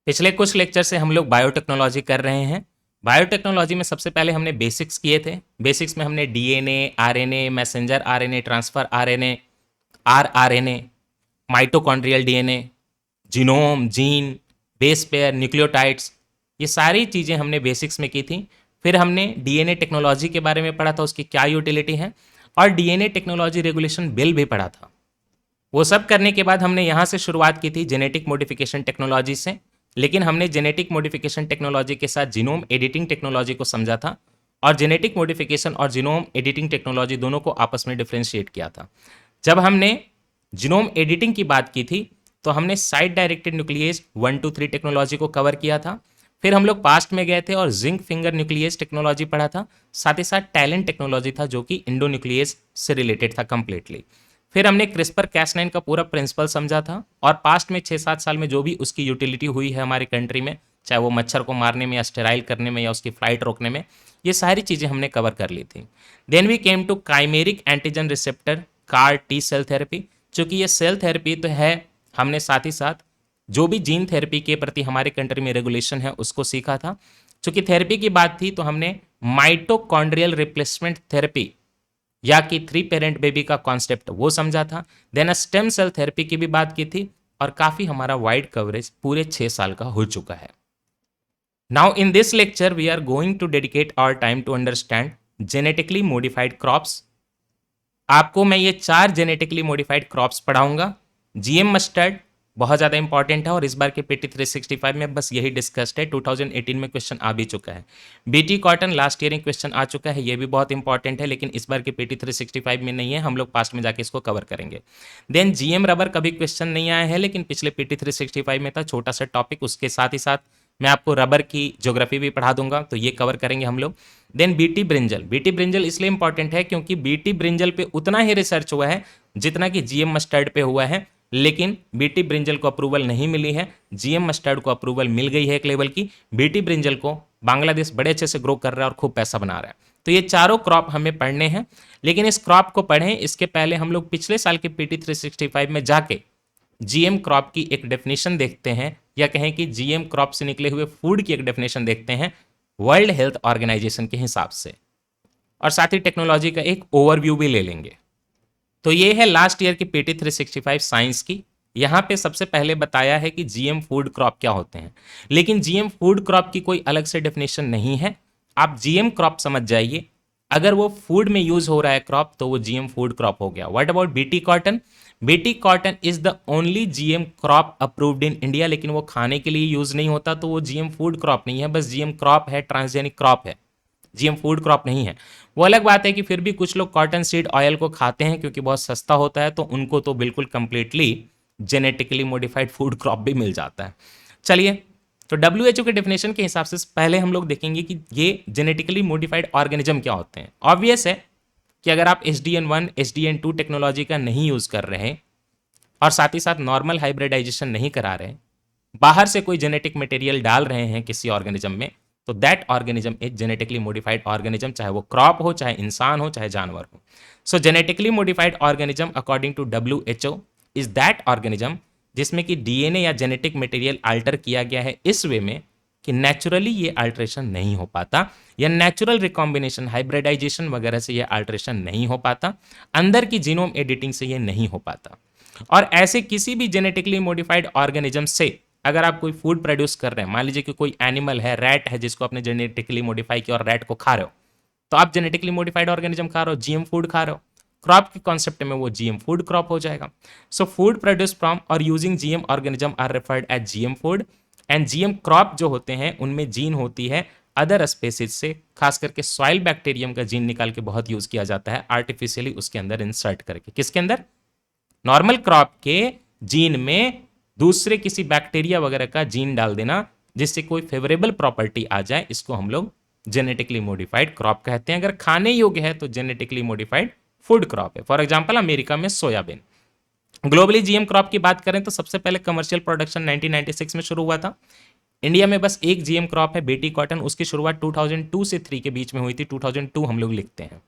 पिछले कुछ लेक्चर से हम लोग बायोटेक्नोलॉजी कर रहे हैं। बायोटेक्नोलॉजी में सबसे पहले हमने बेसिक्स किए थे। बेसिक्स में हमने DNA, RNA, messenger RNA, transfer RNA, rRNA, mitochondrial DNA, genome, gene, base pair, nucleotides, ये सारी चीज़ें हमने बेसिक्स में की थी। फिर हमने डीएनए टेक्नोलॉजी के बारे में पढ़ा था, उसकी क्या यूटिलिटी है, और डीएनए टेक्नोलॉजी रेगुलेशन बिल भी पढ़ा था। वो सब करने के बाद हमने यहाँ से शुरुआत की थी जेनेटिक मॉडिफिकेशन टेक्नोलॉजी से, लेकिन हमने जेनेटिक मॉडिफिकेशन टेक्नोलॉजी के साथ जीनोम एडिटिंग टेक्नोलॉजी को समझा था, और जेनेटिक मॉडिफिकेशन और जीनोम एडिटिंग टेक्नोलॉजी दोनों को आपस में डिफ्रेंशिएट किया था। जब हमने जीनोम एडिटिंग की बात की थी तो हमने साइड डायरेक्टेड न्यूक्लियस 1, 2, 3 टेक्नोलॉजी को कवर किया था। फिर हम लोग पास्ट में गए थे और जिंक फिंगर न्यूक्लियस टेक्नोलॉजी पढ़ा था। साथ ही साथ टैलेंट टेक्नोलॉजी था जो कि इंडो न्यूक्लियस से रिलेटेड था कंप्लीटली। फिर हमने क्रिस्पर कैस9 का पूरा प्रिंसिपल समझा था, और पास्ट में 6-7 साल में जो भी उसकी यूटिलिटी हुई है हमारी कंट्री में, चाहे वो मच्छर को मारने में या स्टेराइल करने में या उसकी फ्लाइट रोकने में, ये सारी चीज़ें हमने कवर कर ली थी। Then we came to chimeric antigen receptor CAR T cell therapy. चूँकि ये सेल थेरेपी तो है, हमने साथ ही साथ जो भी जीन थेरेपी के प्रति हमारे कंट्री में रेगुलेशन है उसको सीखा था। चूँकि थेरेपी की बात थी तो हमने माइटोकॉन्ड्रियल रिप्लेसमेंट थेरेपी या कि 3 पेरेंट बेबी का कॉन्सेप्ट वो समझा था। देन स्टेम सेल थेरेपी की भी बात की थी, और काफ़ी हमारा वाइड कवरेज पूरे 6 साल का हो चुका है। Now in this lecture we are going to dedicate our time to understand genetically modified crops. आपको मैं ये 4 जेनेटिकली मॉडिफाइड क्रॉप्स पढ़ाऊंगा। जीएम मस्टर्ड बहुत ज़्यादा इंपॉर्टेंट है, और इस बार के पीटी 365 में बस यही डिस्कस्ड है। 2018 में क्वेश्चन आ भी चुका है। बीटी कॉटन लास्ट ईयर में क्वेश्चन आ चुका है, ये भी बहुत इंपॉर्टेंट है, लेकिन इस बार के पीटी 365 में नहीं है, हम लोग पास्ट में जाके इसको कवर करेंगे। देन जीएम रबर कभी क्वेश्चन नहीं आया है, लेकिन पिछले पीटी 365 में था, छोटा सा टॉपिक। उसके साथ ही साथ मैं आपको रबर की ज्योग्राफी भी पढ़ा दूंगा, तो ये कवर करेंगे हम लोग। Then Bt brinjal. Bt brinjal इसलिए इंपॉर्टेंट है क्योंकि बीटी ब्रिंजल पे उतना ही रिसर्च हुआ है जितना कि जीएम मस्टर्ड पे हुआ है, लेकिन बीटी ब्रिंजल को अप्रूवल नहीं मिली है। जीएम मस्टर्ड को अप्रूवल मिल गई है एक लेवल की। बीटी ब्रिंजल को बांग्लादेश बड़े अच्छे से ग्रो कर रहा है और खूब पैसा बना रहा है। तो ये चारों क्रॉप हमें पढ़ने हैं, लेकिन इस क्रॉप को पढ़ें इसके पहले हम लोग पिछले साल के पीटी 365 में जाके जीएम क्रॉप की एक डेफिनेशन देखते हैं, या कहें कि जीएम क्रॉप से निकले हुए फूड की एक डेफिनेशन देखते हैं वर्ल्ड हेल्थ ऑर्गेनाइजेशन के हिसाब से, और साथ ही टेक्नोलॉजी का एक ओवरव्यू भी ले लेंगे। तो ये है लास्ट ईयर की पीटी 365 साइंस की। यहाँ पे सबसे पहले बताया है कि जीएम फूड क्रॉप क्या होते हैं, लेकिन जीएम फूड क्रॉप की कोई अलग से डेफिनेशन नहीं है। आप जीएम क्रॉप समझ जाइए, अगर वो फूड में यूज हो रहा है क्रॉप तो वो जीएम फूड क्रॉप हो गया। What about BT cotton? BT cotton is the only GM crop approved in India, लेकिन वो खाने के लिए यूज नहीं होता, तो वो जीएम फूड क्रॉप नहीं है, बस जीएम क्रॉप है, ट्रांसजेनिक क्रॉप है, जीएम फूड क्रॉप नहीं है। वो अलग बात है कि फिर भी कुछ लोग कॉटन सीड ऑयल को खाते हैं क्योंकि बहुत सस्ता होता है, तो उनको तो बिल्कुल completely genetically modified food crop भी मिल जाता है। चलिए, तो WHO के डेफिनेशन के हिसाब से पहले हम लोग देखेंगे कि ये जेनेटिकली मॉडिफाइड ऑर्गेनिज्म क्या होते हैं। ऑब्वियस है कि अगर आप SDN1, SDN2 टेक्नोलॉजी का नहीं यूज कर रहे हैं, और साथ ही साथ नॉर्मल हाइब्रिडाइजेशन नहीं करा रहे, बाहर से कोई जेनेटिक मटेरियल डाल रहे हैं किसी ऑर्गेनिज्म में, तो that organism is genetically modified organism, चाहे वो क्रॉप हो, चाहे इंसान हो, चाहे जानवर हो। So genetically modified organism according to WHO is that organism जिसमें कि डीएनए या जेनेटिक मटेरियल अल्टर किया गया है इस वे में कि नेचुरली ये अल्ट्रेशन नहीं हो पाता, या नेचुरल रिकॉम्बिनेशन हाइब्रिडाइजेशन वगैरह से ये अल्ट्रेशन नहीं हो पाता, अंदर की जीनोम एडिटिंग से ये नहीं हो पाता। और ऐसे किसी भी जेनेटिकली मॉडिफाइड ऑर्गेनिज्म से अगर आप कोई फूड प्रोड्यूस कर रहे हैं, मान लीजिए कि कोई एनिमल है, रैट है, जिसको आपने जेनेटिकली मॉडिफाई किया और रैट को खा रहे हो, तो आप जेनेटिकली मॉडिफाइड ऑर्गेनिज्म खा रहे हो, जीएम फूड खा रहे हो। क्रॉप के कॉन्सेप्ट में वो जीएम फूड क्रॉप हो जाएगा। सो फूड प्रोड्यूस फ्रॉम और using GM organism are referred as GM food, and GM crop जो होते हैं उनमें जीन होती है अदर स्पेसीज से, खास करके सॉइल बैक्टीरियम का जीन निकाल के बहुत यूज किया जाता है आर्टिफिशियली उसके अंदर इंसर्ट करके। किसके अंदर? नॉर्मल क्रॉप के जीन में दूसरे किसी बैक्टीरिया वगैरह का जीन डाल देना जिससे कोई फेवरेबल प्रॉपर्टी आ जाए, इसको हम लोग जेनेटिकली मॉडिफाइड क्रॉप कहते हैं। अगर खाने योग्य है तो जेनेटिकली मॉडिफाइड फूड क्रॉप है। फॉर एग्जांपल अमेरिका में सोयाबीन। ग्लोबली जीएम क्रॉप की बात करें तो सबसे पहले कमर्शियल प्रोडक्शन 1996 में शुरू हुआ था। इंडिया में बस एक जीएम क्रॉप है, बीटी कॉटन, उसकी शुरुआत 2002 से 3 के बीच में हुई थी, 2002 हम लोग लिखते हैं।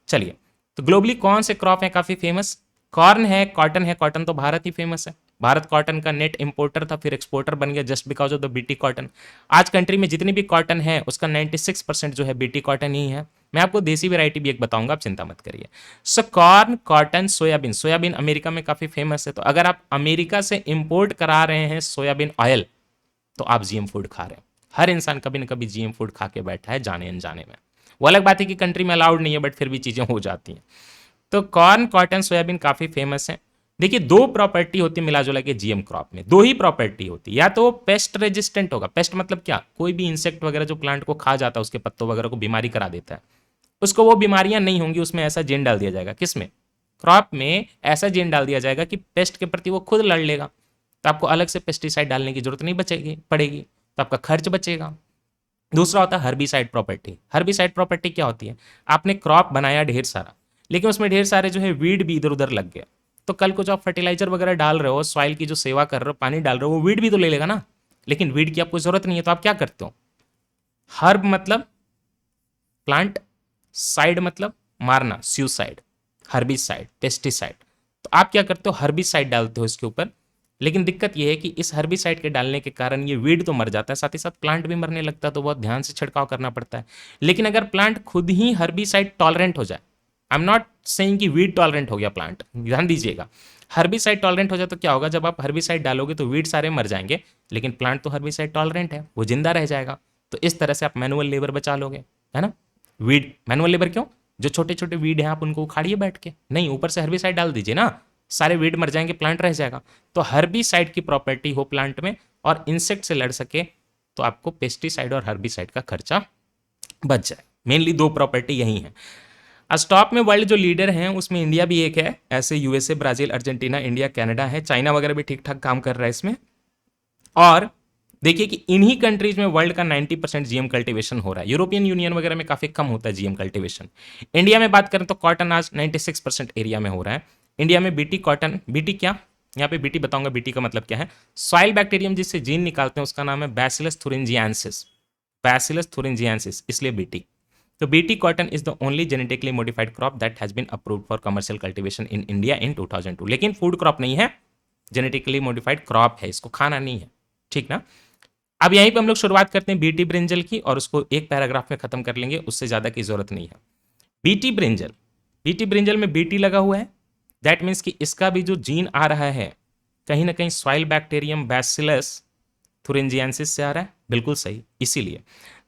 चलिए, तो ग्लोबली कौन से क्रॉप है काफी फेमस? कॉर्न है, कॉटन है, कॉटन तो भारत ही फेमस है। भारत कॉटन का नेट इंपोर्टर था, फिर एक्सपोर्टर बन गया just because of the BT cotton. आज कंट्री में जितनी भी कॉटन है उसका 96% जो है बीटी कॉटन ही है। मैं आपको देसी वैरायटी भी एक बताऊंगा, आप चिंता मत करिए। So corn, cotton, soybean. Soybean America में काफी फेमस है, तो अगर आप अमेरिका से इंपोर्ट करा रहे हैं सोयाबीन ऑयल तो आप जीएम फूड खा रहे हैं। हर इंसान कभी ना कभी जीएम फूड खा के बैठा है जाने अनजाने में। वो अलग बात है कि कंट्री में अलाउड नहीं है, बट फिर भी चीजें हो जाती हैं। तो कॉर्न, कॉटन, सोयाबीन काफी फेमस है। देखिए, दो प्रॉपर्टी होती है मिला जुला के जीएम क्रॉप में, दो ही प्रॉपर्टी होती है। या तो वो पेस्ट रेजिस्टेंट होगा। पेस्ट मतलब क्या? कोई भी इंसेक्ट वगैरह जो प्लांट को खा जाता है, उसके पत्तों वगैरह को बीमारी करा देता है, उसको वो बीमारियां नहीं होंगी। उसमें ऐसा जीन डाल दिया जाएगा, किसमें? क्रॉप में ऐसा जीन डाल दिया जाएगा कि पेस्ट के प्रति वो खुद लड़ लेगा। तो आपको अलग से पेस्टिसाइड डालने की जरूरत नहीं बचेगी पड़ेगी, तो आपका खर्च बचेगा। दूसरा होता है हर्बिसाइड प्रॉपर्टी। हर्बिसाइड प्रॉपर्टी क्या होती है? आपने क्रॉप बनाया ढेर सारा, लेकिन उसमें ढेर सारे जो है वीड भी इधर उधर लग गए, तो कल को जो आप फर्टिलाइजर वगैरह डाल रहे हो, सॉइल की जो सेवा कर रहे हो, पानी डाल रहे हो, वो वीड भी तो ले लेगा ना। लेकिन वीड की आपको जरूरत नहीं है, तो आप क्या करते हो? हर्ब मतलब प्लांट, साइड मतलब मारना, सुसाइड, हर्बिसाइड, पेस्टिसाइड। तो आप क्या करते हो? हर्बिसाइड डालते हो इसके ऊपर। लेकिन दिक्कत यह है कि इस हर्बिसाइड के डालने के कारण ये वीड तो मर जाता है, साथ ही साथ प्लांट भी मरने लगता है, तो बहुत ध्यान से छिड़काव करना पड़ता है। लेकिन अगर प्लांट खुद ही हर्बिसाइड टॉलरेंट हो जाए, आई एम नॉट सेइंग कि वीड टॉलरेंट हो गया प्लांट, ध्यान दीजिएगा। हर्बिसाइड टॉलरेंट हो जाए तो क्या होगा? जब आप हर्बिसाइड डालोगे तो वीड सारे मर जाएंगे, लेकिन प्लांट तो हर्बिसाइड टॉलरेंट है, वो जिंदा रह जाएगा। तो इस तरह से आप मैनुअल लेबर बचा लोगे, है ना। वीड, मैनुअल लेबर क्यों? जो छोटे छोटे वीड हैं आप उनको उखाड़िए बैठ के, नहीं ऊपर से हर्बिसाइड डाल दीजिए ना, सारे वीड मर जाएंगे, प्लांट रह जाएगा। तो हर्बिसाइड की प्रॉपर्टी हो प्लांट में और इंसेक्ट से लड़ सके, तो आपको पेस्टिसाइड और हर्बिसाइड का खर्चा बच जाए। मेनली दो प्रॉपर्टी यही है। आज टॉप में वर्ल्ड जो लीडर हैं उसमें इंडिया भी एक है, ऐसे USA, Brazil, Argentina, India, Canada है, चाइना वगैरह भी ठीक ठाक काम कर रहा है इसमें। और देखिए कि इन्हीं कंट्रीज में वर्ल्ड का 90% जीएम कल्टीवेशन हो रहा है। यूरोपियन यूनियन वगैरह में काफी कम होता है जीएम कल्टीवेशन। इंडिया में बात करें तो कॉटन आज 96% एरिया में हो रहा है। इंडिया में बीटी कॉटन, बीटी क्या, यहाँ पे बीटी बताऊंगा, बीटी का मतलब क्या है। सॉइल बैक्टीरियम जिससे जीन निकालते हैं उसका नाम है बैसिलस थुरिंजिएंसिस, बैसिलस थुरिंजिएंसिस, इसलिए बीटी। तो Bt cotton is the only genetically modified crop that has been approved for commercial cultivation in India in 2002। लेकिन फूड क्रॉप नहीं है, जेनेटिकली मॉडिफाइड क्रॉप है, इसको खाना नहीं है, ठीक ना। अब यहीं पे हम लोग शुरुआत करते हैं बीटी ब्रिंजल की, और उसको एक पैराग्राफ में खत्म कर लेंगे, उससे ज्यादा की जरूरत नहीं है। बीटी ब्रिंजल, बीटी ब्रिंजल में बीटी लगा हुआ है, दैट मीन्स कि इसका भी जो जीन आ रहा है कहीं ना कहीं सॉइल बैक्टीरियम बैसिलस थुरिंजिएंसिस से आ रहा है, बिल्कुल सही। इसीलिए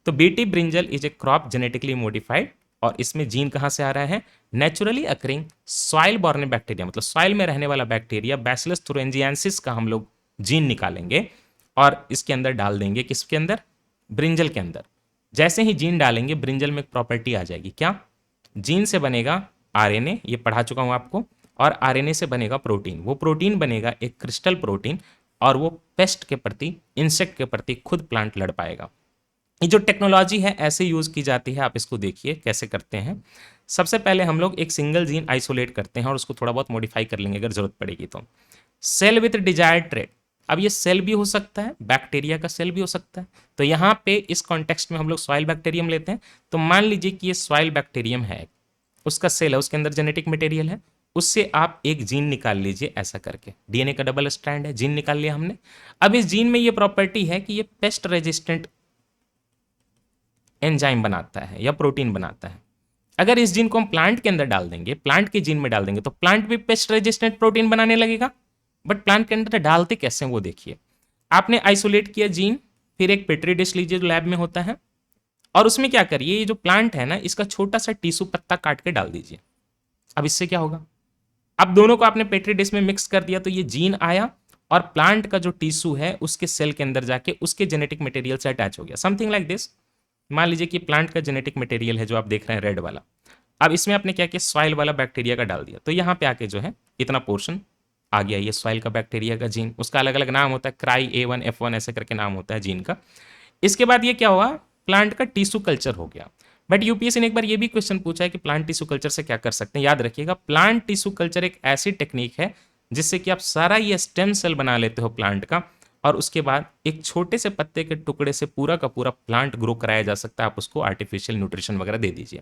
तो BT brinjal is a crop genetically modified, और इसमें जीन कहां से आ रहा है? Naturally occurring soil born bacteria, मतलब सॉइल में रहने वाला बैक्टीरिया बैसिलस थुरिंजिएंसिस का हम लोग जीन निकालेंगे और इसके अंदर डाल देंगे। किसके अंदर? ब्रिंजल के अंदर। जैसे ही जीन डालेंगे ब्रिंजल में एक प्रॉपर्टी आ जाएगी, क्या? जीन से बनेगा आरएनए, ये पढ़ा चुका हूं आपको, और आरएनए से बनेगा प्रोटीन। वो प्रोटीन बनेगा एक क्रिस्टल प्रोटीन, और वो पेस्ट के प्रति, इंसेक्ट के प्रति खुद प्लांट लड़ पाएगा। ये जो टेक्नोलॉजी है ऐसे यूज की जाती है, आप इसको देखिए कैसे करते हैं। सबसे पहले हम लोग एक सिंगल जीन आइसोलेट करते हैं और उसको थोड़ा बहुत मॉडिफाई कर लेंगे अगर जरूरत पड़ेगी तो। सेल विथ डिजायर्ड ट्रेट, अब ये सेल भी हो सकता है, बैक्टीरिया का सेल भी हो सकता है। तो यहाँ पे इस कॉन्टेक्स्ट में हम लोग सॉइल बैक्टीरियम लेते हैं। तो मान लीजिए कि ये सॉइल बैक्टीरियम है, उसका सेल है, उसके अंदर जेनेटिक मटेरियल है, उससे आप एक जीन निकाल लीजिए ऐसा करके। डीएनए का डबल स्ट्रैंड है, जीन निकाल लिया हमने। अब इस जीन में ये प्रॉपर्टी है कि ये पेस्ट रेजिस्टेंट एंजाइम बनाता है या प्रोटीन बनाता है। अगर इस जीन को हम प्लांट के अंदर डाल देंगे, प्लांट के जीन में डाल देंगे, तो प्लांट भी पेस्ट रेजिस्टेंट प्रोटीन बनाने लगेगा। बट प्लांट के अंदर डालते कैसे हैं वो देखिए। आपने आइसोलेट किया जीन, फिर एक पेट्री डिश लीजिए जो लैब में होता है, और उसमें क्या करिए, ये जो प्लांट है ना, इसका छोटा सा टिश्यू पत्ता काट के डाल दीजिए। अब इससे क्या होगा? अब दोनों को आपने पेट्री डिश में मिक्स कर दिया, तो ये जीन आया और प्लांट का जो टिश्यू है उसके सेल के अंदर जाके उसके जेनेटिक मटेरियल से अटैच हो गया, समथिंग लाइक दिस। मान लीजिए कि प्लांट का जेनेटिक मटेरियल है जो आप देख रहे हैं रेड वाला। अब इसमें आपने क्या किया, सॉइल वाला बैक्टीरिया का डाल दिया, तो यहाँ पे आके जो है इतना पोर्शन आ गया, ये सॉइल का बैक्टीरिया का जीन। उसका अलग अलग नाम होता है, क्राई A1 F1 ऐसे करके नाम होता है जीन का। इसके बाद ये क्या हुआ, प्लांट का टिश्यू कल्चर हो गया। बट यूपीएससी ने एक बार ये भी क्वेश्चन पूछा है कि प्लांट टिश्यू कल्चर से क्या कर सकते हैं। याद रखिएगा, प्लांट टिश्यू कल्चर एक ऐसी टेक्निक है जिससे कि आप सारा ये स्टेम सेल बना लेते हो प्लांट का, और उसके बाद एक छोटे से पत्ते के टुकड़े से पूरा का पूरा प्लांट ग्रो कराया जा सकता है। आप उसको आर्टिफिशियल न्यूट्रिशन वगैरह दे दीजिए।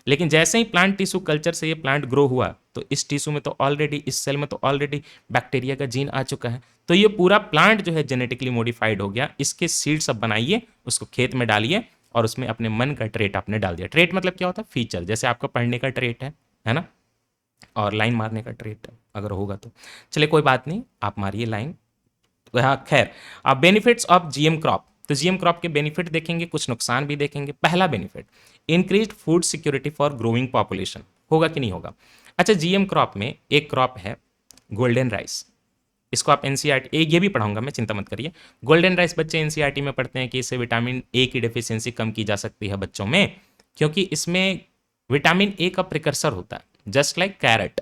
लेकिन जैसे ही प्लांट टिश्यू कल्चर से ये प्लांट ग्रो हुआ, तो इस टिश्यू में तो ऑलरेडी, इस सेल में तो ऑलरेडी बैक्टीरिया का जीन आ चुका है, तो ये पूरा प्लांट जो है जेनेटिकली मॉडिफाइड हो गया। इसके सीड्स अब बनाइए, उसको खेत में डालिए और उसमें अपने मन का ट्रेट आपने डाल दिया। ट्रेट मतलब क्या होता है? फीचर। जैसे आपका पढ़ने का ट्रेट है ना, और लाइन मारने का ट्रेट अगर होगा तो चलिए कोई बात नहीं, आप मारिए लाइन। हाँ खैर, अब बेनिफिट्स ऑफ जीएम क्रॉप। तो जीएम क्रॉप के बेनिफिट देखेंगे, कुछ नुकसान भी देखेंगे। पहला benefit, increased food security for growing population. होगा कि नहीं होगा? अच्छा, जीएम क्रॉप में एक क्रॉप है गोल्डन राइस। इसको आप एनसीईआरटी, ये भी पढ़ाऊंगा मैं, चिंता मत करिए। गोल्डन राइस बच्चे एनसीईआरटी में पढ़ते हैं कि इससे विटामिन ए की डेफिशिएंसी कम की जा सकती है बच्चों में, क्योंकि इसमें विटामिन ए का प्रिकर्सर होता है। Just like carat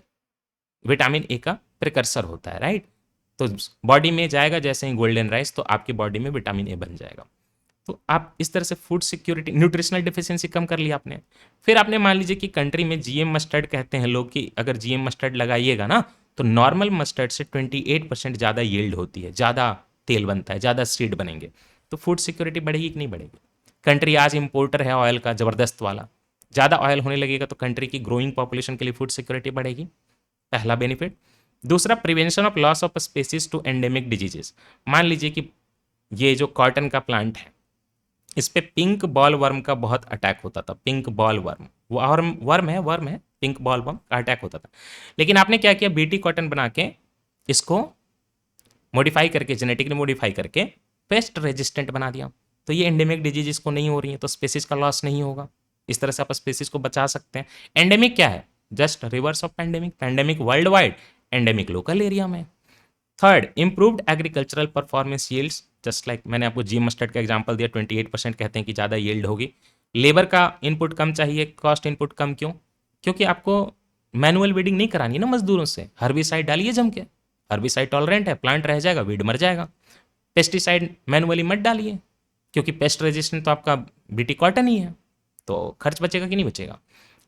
vitamin A का प्रिकर्सर होता है, राइट? तो बॉडी में जाएगा जैसे ही गोल्डन राइस, तो आपकी बॉडी में विटामिन ए बन जाएगा। तो आप इस तरह से फूड सिक्योरिटी, न्यूट्रिशनल डिफिशियंसी कम कर लिया आपने। फिर आपने मान लीजिए कि कंट्री में जीएम मस्टर्ड कहते हैं लोग कि अगर जीएम मस्टर्ड लगाइएगा ना, तो नॉर्मल मस्टर्ड से 28% ज़्यादा यील्ड होती है, ज़्यादा तेल बनता है, ज़्यादा सीड बनेंगे। तो फूड सिक्योरिटी बढ़ेगी कि नहीं बढ़ेगी? कंट्री आज इंपोर्टर है ऑयल का ज़बरदस्त वाला, ज़्यादा ऑयल होने लगेगा तो कंट्री की ग्रोइंग पॉपुलेशन के लिए फूड सिक्योरिटी बढ़ेगी। पहला बेनिफिट। दूसरा, prevention of loss of species to endemic diseases. मान लीजिए कि ये जो कॉटन का प्लांट है, इस पे पिंक बॉल वर्म का बहुत अटैक होता था। पिंक बॉल वर्म, वर्म है, पिंक बॉल वर्म का अटैक होता था। लेकिन आपने क्या किया, बीटी कॉटन बना के इसको मॉडिफाई करके, जेनेटिकली मॉडिफाई करके पेस्ट रेजिस्टेंट बना दिया। तो ये एंडेमिक डिजीज को नहीं हो रही है, तो स्पेसीज का लॉस नहीं होगा। इस तरह से आप स्पेसीज को बचा सकते हैं। एंडेमिक क्या है? Just reverse of pandemic. Pandemic world wide, endemic local area में। Third, improved agricultural performance yields. Just like मैंने आपको जी मस्टर्ड का एग्जांपल दिया, 28% कहते हैं कि ज़्यादा यील्ड होगी। लेबर का इनपुट कम चाहिए, कॉस्ट इनपुट कम। क्यों? क्योंकि आपको मैनुअल वीडिंग नहीं करानी ना मजदूरों से। हर्बिसाइड डालिए जम के, हर्बिसाइड टॉलरेंट है, प्लांट रह जाएगा, वीड मर जाएगा। पेस्टिसाइड मैनुअली मत डालिए, क्योंकि पेस्ट रेजिस्टेंट तो आपका बीटी कॉटन ही है, तो खर्च बचेगा कि नहीं बचेगा?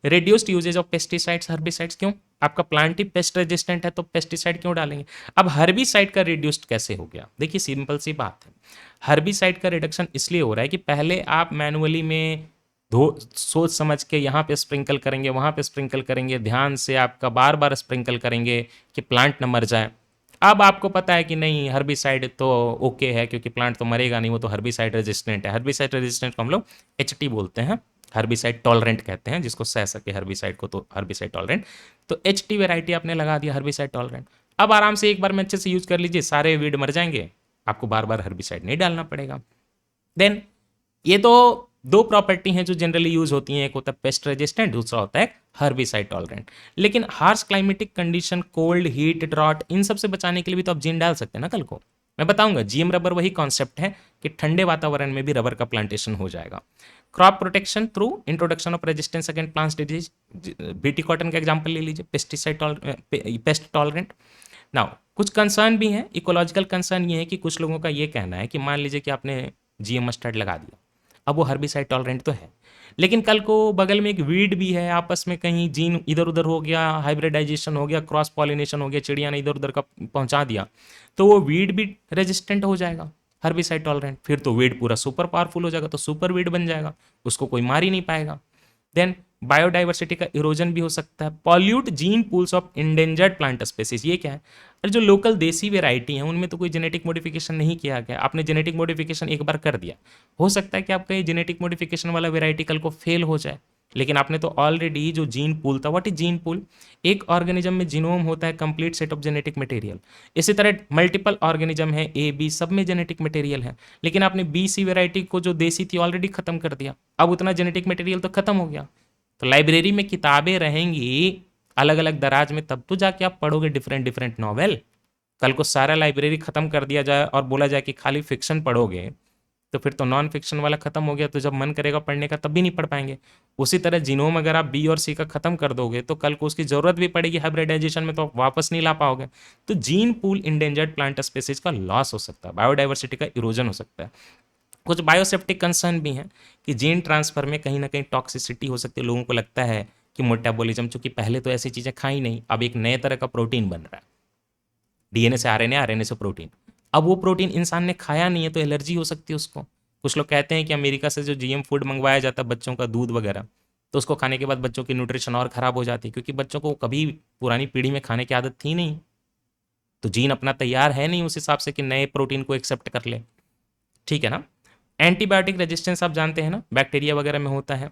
Reduced usages of pesticides, herbicides. क्यों? आपका प्लांट ही पेस्ट रेजिस्टेंट है, तो पेस्टिसाइड क्यों डालेंगे? अब हर्बिसाइड का रिड्यूस्ड कैसे हो गया? देखिए सिंपल सी बात है, हर्बिसाइड का रिडक्शन इसलिए हो रहा है कि पहले आप मैनुअली में धो सोच समझ के यहाँ पे स्प्रिंकल करेंगे, वहाँ पे स्प्रिंकल करेंगे, ध्यान से आपका बार बार स्प्रिंकल करेंगे कि प्लांट न मर जाए। अब आपको पता है कि नहीं, हर्बिसाइड तो ओके है क्योंकि प्लांट तो मरेगा नहीं, वो तो हर्बिसाइड रेजिस्टेंट है। हर्बिसाइड रेजिस्टेंट को हम लोग एचटी बोलते हैं, हर्बिसाइड टॉलरेंट कहते हैं, जिसको सह सके हर्बिसाइड को, तो हर्बिसाइड टॉलरेंट। तो एचटी वेराइटी आपने लगा दिया, हर्बिसाइड टॉलरेंट। अब आराम से एक बार में अच्छे से यूज कर लीजिए, सारे वीड मर जाएंगे, आपको बार बार हर्बिसाइड नहीं डालना पड़ेगा। देन ये तो दो प्रॉपर्टी हैं जो जनरली यूज होती हैं, एक होता है पेस्ट रेजिस्टेंट, दूसरा होता है हर्बिसाइड टॉलरेंट। लेकिन harsh climatic condition, cold, heat, drought, इन सब से बचाने के लिए भी तो आप जीन डाल सकते हैं ना। कल को मैं बताऊंगा, जीएम रबर वही कॉन्सेप्ट है कि ठंडे वातावरण में भी रबर का प्लांटेशन हो जाएगा। Crop protection through introduction of resistance against plants disease. BT cotton का एग्जांपल ले लीजिए, पेस्टिसाइड पेस्ट टॉलरेंट। नाउ कुछ कंसर्न भी हैं, इकोलॉजिकल कंसर्न ये है कि कुछ लोगों का ये कहना है कि मान लीजिए कि आपने जीएम मस्टर्ड लगा दिया, अब वो हर्बिसाइड टॉलरेंट तो है, लेकिन कल को बगल में एक वीड भी है, आपस में कहीं जीन इधर उधर हो गया, हाइब्रिडाइजेशन हो गया, क्रॉस पॉलिनेशन हो गया, चिड़िया ने इधर उधर का पहुंचा दिया, तो वो वीड भी रेजिस्टेंट हो जाएगा हर्बिसाइड टॉलरेंट। फिर तो वीड पूरा सुपर पावरफुल हो जाएगा, तो सुपर वीड बन जाएगा, उसको कोई मार ही नहीं पाएगा। देन बायोडाइवर्सिटी का इरोजन भी हो सकता है। Pollute gene pools of endangered plant species. ये क्या है? अरे जो लोकल देसी वेराइटी हैं उनमें तो कोई जेनेटिक मॉडिफिकेशन नहीं किया गया, आपने जेनेटिक मॉडिफिकेशन एक बार कर दिया, हो सकता है कि आपका ये जेनेटिक मॉडिफिकेशन वाला वेराइटी कल को फेल हो जाए, लेकिन आपने तो ऑलरेडी जो जीन पूल था, व्हाट इज जीन पूल? एक ऑर्गेनिज्म में जीनोम होता है, complete set of genetic material. इसी तरह मल्टीपल ऑर्गेनिज्म है, ए बी सब में जेनेटिक मटेरियल है, लेकिन आपने बी सी वेराइटी को जो देसी थी ऑलरेडी खत्म कर दिया, अब उतना जेनेटिक मटेरियल तो खत्म हो गया। तो लाइब्रेरी में किताबें रहेंगी अलग अलग दराज में, तब तो जाके आप पढ़ोगे डिफरेंट डिफरेंट नॉवेल। कल को सारा लाइब्रेरी खत्म कर दिया जाए और बोला जाए कि खाली फिक्शन पढ़ोगे, तो फिर तो नॉन फिक्शन वाला खत्म हो गया, तो जब मन करेगा पढ़ने का तब भी नहीं पढ़ पाएंगे। उसी तरह जीनोम अगर आप बी और सी का खत्म कर दोगे, तो कल को उसकी जरूरत भी पड़ेगी हाइब्रिडाइजेशन में, तो आप वापस नहीं ला पाओगे। तो gene pool endangered plant species का लॉस हो सकता है, बायोडाइवर्सिटी का इरोजन हो सकता है। कुछ बायोसेफ्टिक कंसर्न भी हैं कि जीन ट्रांसफर में कहीं ना कहीं टॉक्सिसिटी हो सकती है। लोगों को लगता है कि मेटाबॉलिज्म, चूंकि पहले तो ऐसी चीज़ें खाई नहीं, अब एक नए तरह का प्रोटीन बन रहा है, डीएनए से आरएनए, आरएनए से प्रोटीन। अब वो प्रोटीन इंसान ने खाया नहीं है तो एलर्जी हो सकती है उसको। कुछ लोग कहते हैं कि अमेरिका से जो जीएम फूड मंगवाया जाता है बच्चों का, दूध वगैरह, तो उसको खाने के बाद बच्चों की न्यूट्रिशन और ख़राब हो जाती है, क्योंकि बच्चों को कभी पुरानी पीढ़ी में खाने की आदत थी नहीं। तो जीन अपना तैयार है नहीं उस हिसाब से कि नए प्रोटीन को एक्सेप्ट कर ले, ठीक है ना। एंटीबायोटिक रेजिस्टेंस आप जानते हैं ना, बैक्टीरिया वगैरह में होता है,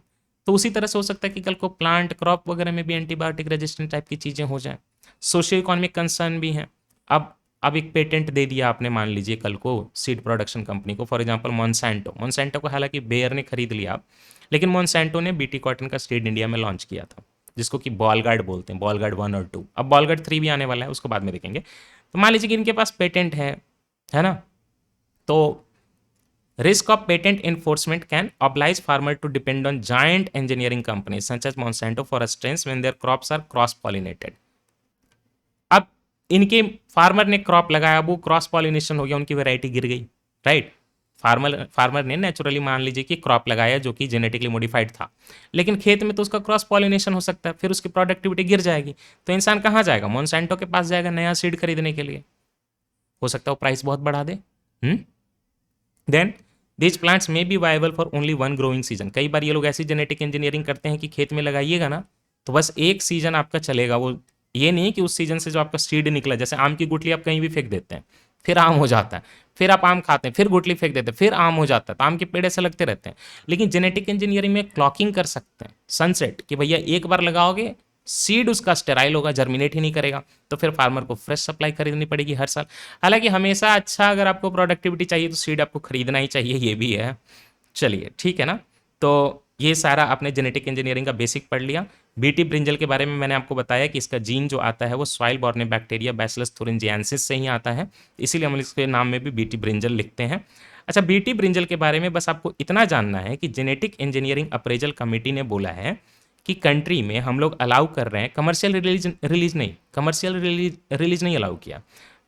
तो उसी तरह से हो सकता है कि कल को प्लांट क्रॉप वगैरह में भी एंटीबायोटिक रेजिस्टेंट टाइप की चीज़ें हो जाएं। सोशियो इकोनॉमिक कंसर्न भी हैं। अब एक पेटेंट दे दिया आपने, मान लीजिए कल को सीड प्रोडक्शन कंपनी को, फॉर एग्जांपल मॉन्सेंटो को हालांकि बेयर ने खरीद लिया, लेकिन मॉन्सेंटो ने बीटी कॉटन का सीड इंडिया में लॉन्च किया था, जिसको कि बॉल गार्ड बोलते हैं, बॉल गार्ड 1 और 2। अब बॉल गार्ड 3 भी आने वाला है, उसको बाद में देखेंगे। तो मान लीजिए कि इनके पास पेटेंट है ना, तो risk of patent enforcement can oblige farmer to depend on giant engineering companies such as Monsanto for strains when their crops are cross pollinated। अब इनके फार्मर ने क्रॉप लगाया, वो क्रॉस पॉलिनेशन हो गया, उनकी वैरायटी गिर गई, राइट। फार्मर ने नेचुरली मान लीजिए कि क्रॉप लगाया जो कि जेनेटिकली मॉडिफाइड था, लेकिन खेत में तो उसका क्रॉस पॉलिनेशन हो सकता है, फिर उसकी प्रोडक्टिविटी गिर जाएगी। तो इंसान कहाँ जाएगा? मोनसैंटो के पास जाएगा नया सीड खरीदने के लिए, हो सकता है वो प्राइस बहुत बढ़ा दे। देन दीज प्लांट्स में be viable for only one growing season. कई बार ये लोग ऐसी जेनेटिक इंजीनियरिंग करते हैं कि खेत में लगाइएगा ना तो बस एक सीजन आपका चलेगा, वो ये नहीं कि उस सीजन से जो आपका सीड निकला, जैसे आम की गुठली आप कहीं भी फेंक देते हैं, फिर आम हो जाता है, फिर आप आम खाते हैं, फिर गुठली फेंक देते हैं, फिर आम हो जाता है, तो आम के पेड़ ऐसे लगते रहते हैं। लेकिन जेनेटिक इंजीनियरिंग में क्लॉकिंग कर सकते हैं सनसेट, कि भैया एक बार लगाओगे सीड उसका स्टेराइल होगा, जर्मिनेट ही नहीं करेगा, तो फिर फार्मर को फ्रेश सप्लाई खरीदनी पड़ेगी हर साल। हालांकि हमेशा अच्छा, अगर आपको प्रोडक्टिविटी चाहिए तो सीड आपको खरीदना ही चाहिए, ये भी है। चलिए ठीक है ना, तो ये सारा आपने जेनेटिक इंजीनियरिंग का बेसिक पढ़ लिया। बीटी ब्रिंजल के बारे में मैंने आपको बताया कि इसका जीन जो आता है वो soil born bacteria bacillus thuringiensis से ही आता है, इसीलिए हम इसके नाम में भी बीटी ब्रिंजल लिखते हैं। अच्छा, बीटी ब्रिंजल के बारे में बस आपको इतना जानना है कि जेनेटिक इंजीनियरिंग अप्रेजल कमेटी ने बोला है कि कंट्री में हम लोग अलाउ कर रहे हैं, कमर्शियल रिलीज नहीं अलाउ किया,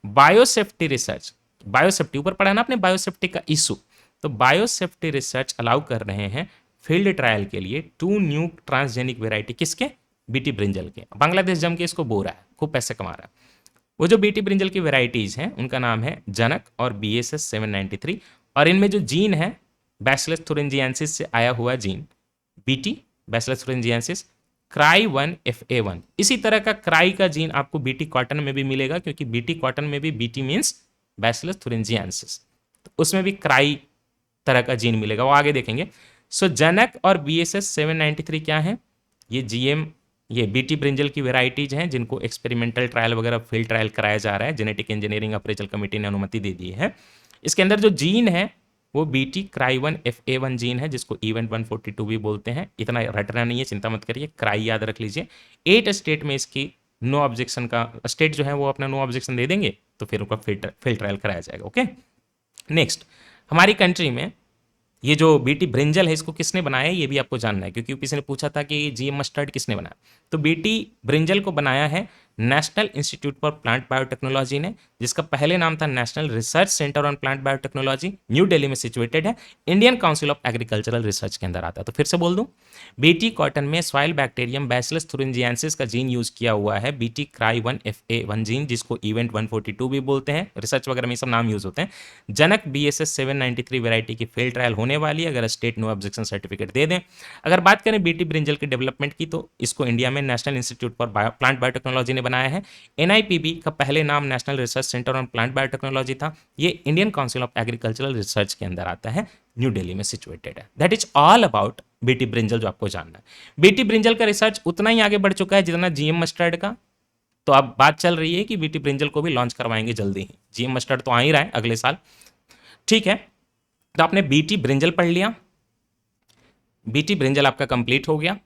बायोसेफ्टी रिसर्च, बायोसेफ्टी ऊपर पढ़ा ना आपने, बायोसेफ्टी का इशू, तो बायोसेफ्टी रिसर्च अलाउ कर रहे हैं फील्ड ट्रायल के लिए 2 न्यू ट्रांसजेनिक वेराइटी, किसके? बीटी ब्रिंजल के। बांग्लादेश जम के इसको बो रहा है, खूब पैसे कमा रहा है। वो जो बीटी ब्रिंजल की वेराइटीज हैं उनका नाम है जनक और BSS 793, और इनमें जो जीन है बैसिलस thuringiensis से आया हुआ gene, BT bacillus thuringiensis, cry1FA1, इसी तरह का क्राई का जीन आपको बीटी कॉटन में भी मिलेगा, क्योंकि बीटी कॉटन में भी बीटी मीन्स बैसिलस thuringiensis, तो उसमें भी क्राई तरह का जीन मिलेगा, वो आगे देखेंगे। सो जनक और BSS 793 क्या है? ये बीटी ब्रिंजल की वेराइटीज हैं जिनको एक्सपेरिमेंटल ट्रायल वगैरह फील्ड ट्रायल कराया जा रहा है, जेनेटिक इंजीनियरिंग अप्रेजल कमेटी ने अनुमति दे दी है। इसके अंदर जो जीन है वो बीटी cry1FA1 जीन है, जिसको इवेंट 142 भी बोलते हैं। इतना रटना नहीं है, चिंता मत करिए, क्राई याद रख लीजिए। 8 स्टेट में इसकी नो ऑब्जेक्शन का, स्टेट जो है वो अपना नो ऑब्जेक्शन दे देंगे तो फिर उनका फील्ड ट्रायल कराया जाएगा। ओके, नेक्स्ट, हमारी कंट्री में ये जो बीटी ब्रिंजल है इसको किसने बनाया है ये भी आपको जानना है, क्योंकि यूपीएससी ने पूछा था कि GM मस्टर्ड किसने बनाया। तो बीटी ब्रिंजल को बनाया है national institute for plant biotechnology ने, जिसका पहले नाम था national research centre on plant biotechnology, new Delhi में सिचुएटेड है, Indian council of agricultural research के अंदर आता है। तो फिर से बोल दूं, बीटी कॉटन में सॉइल बैक्टीरियम बैसिलस thuringiensis का जीन यूज किया हुआ है, बीटी cry1FA1 जीन, जिसको इवेंट 142 भी बोलते हैं, रिसर्च वगैरह में सब नाम यूज होते हैं। जनक BSS 793 वैरायटी की फील्ड ट्रायल होने वाली है, अगर स्टेट नो ऑब्जेक्शन सर्टिफिकेट दे दें। अगर बात करें बीटी ब्रिंजल के डेवलपमेंट की, तो इसको इंडिया में national institute for plant biotechnology ने बनाया है। NIPB का पहले नाम national research centre on plant biotechnology था, ये Indian council of agricultural research के अंदर आता है, न्यू दिल्ली में सिचुएटेड है। That is all about BT brinjal जो आपको जानना है। बीटी ब्रिंजल का रिसर्च उतना ही आगे बढ़ चुका है जितना GM मस्टर्ड का, तो अब बात चल रही है कि बीटी ब्रिंजल को भी लॉन्च करवाएंगे जल्दी ही। GM मस्टर्ड तो आ ही रहा है अगले साल, ठीक है। तो आपने बीटी ब्रिंजल पढ़ लिया, बीटी ब्रिंजल आपका कंप्लीट हो गया।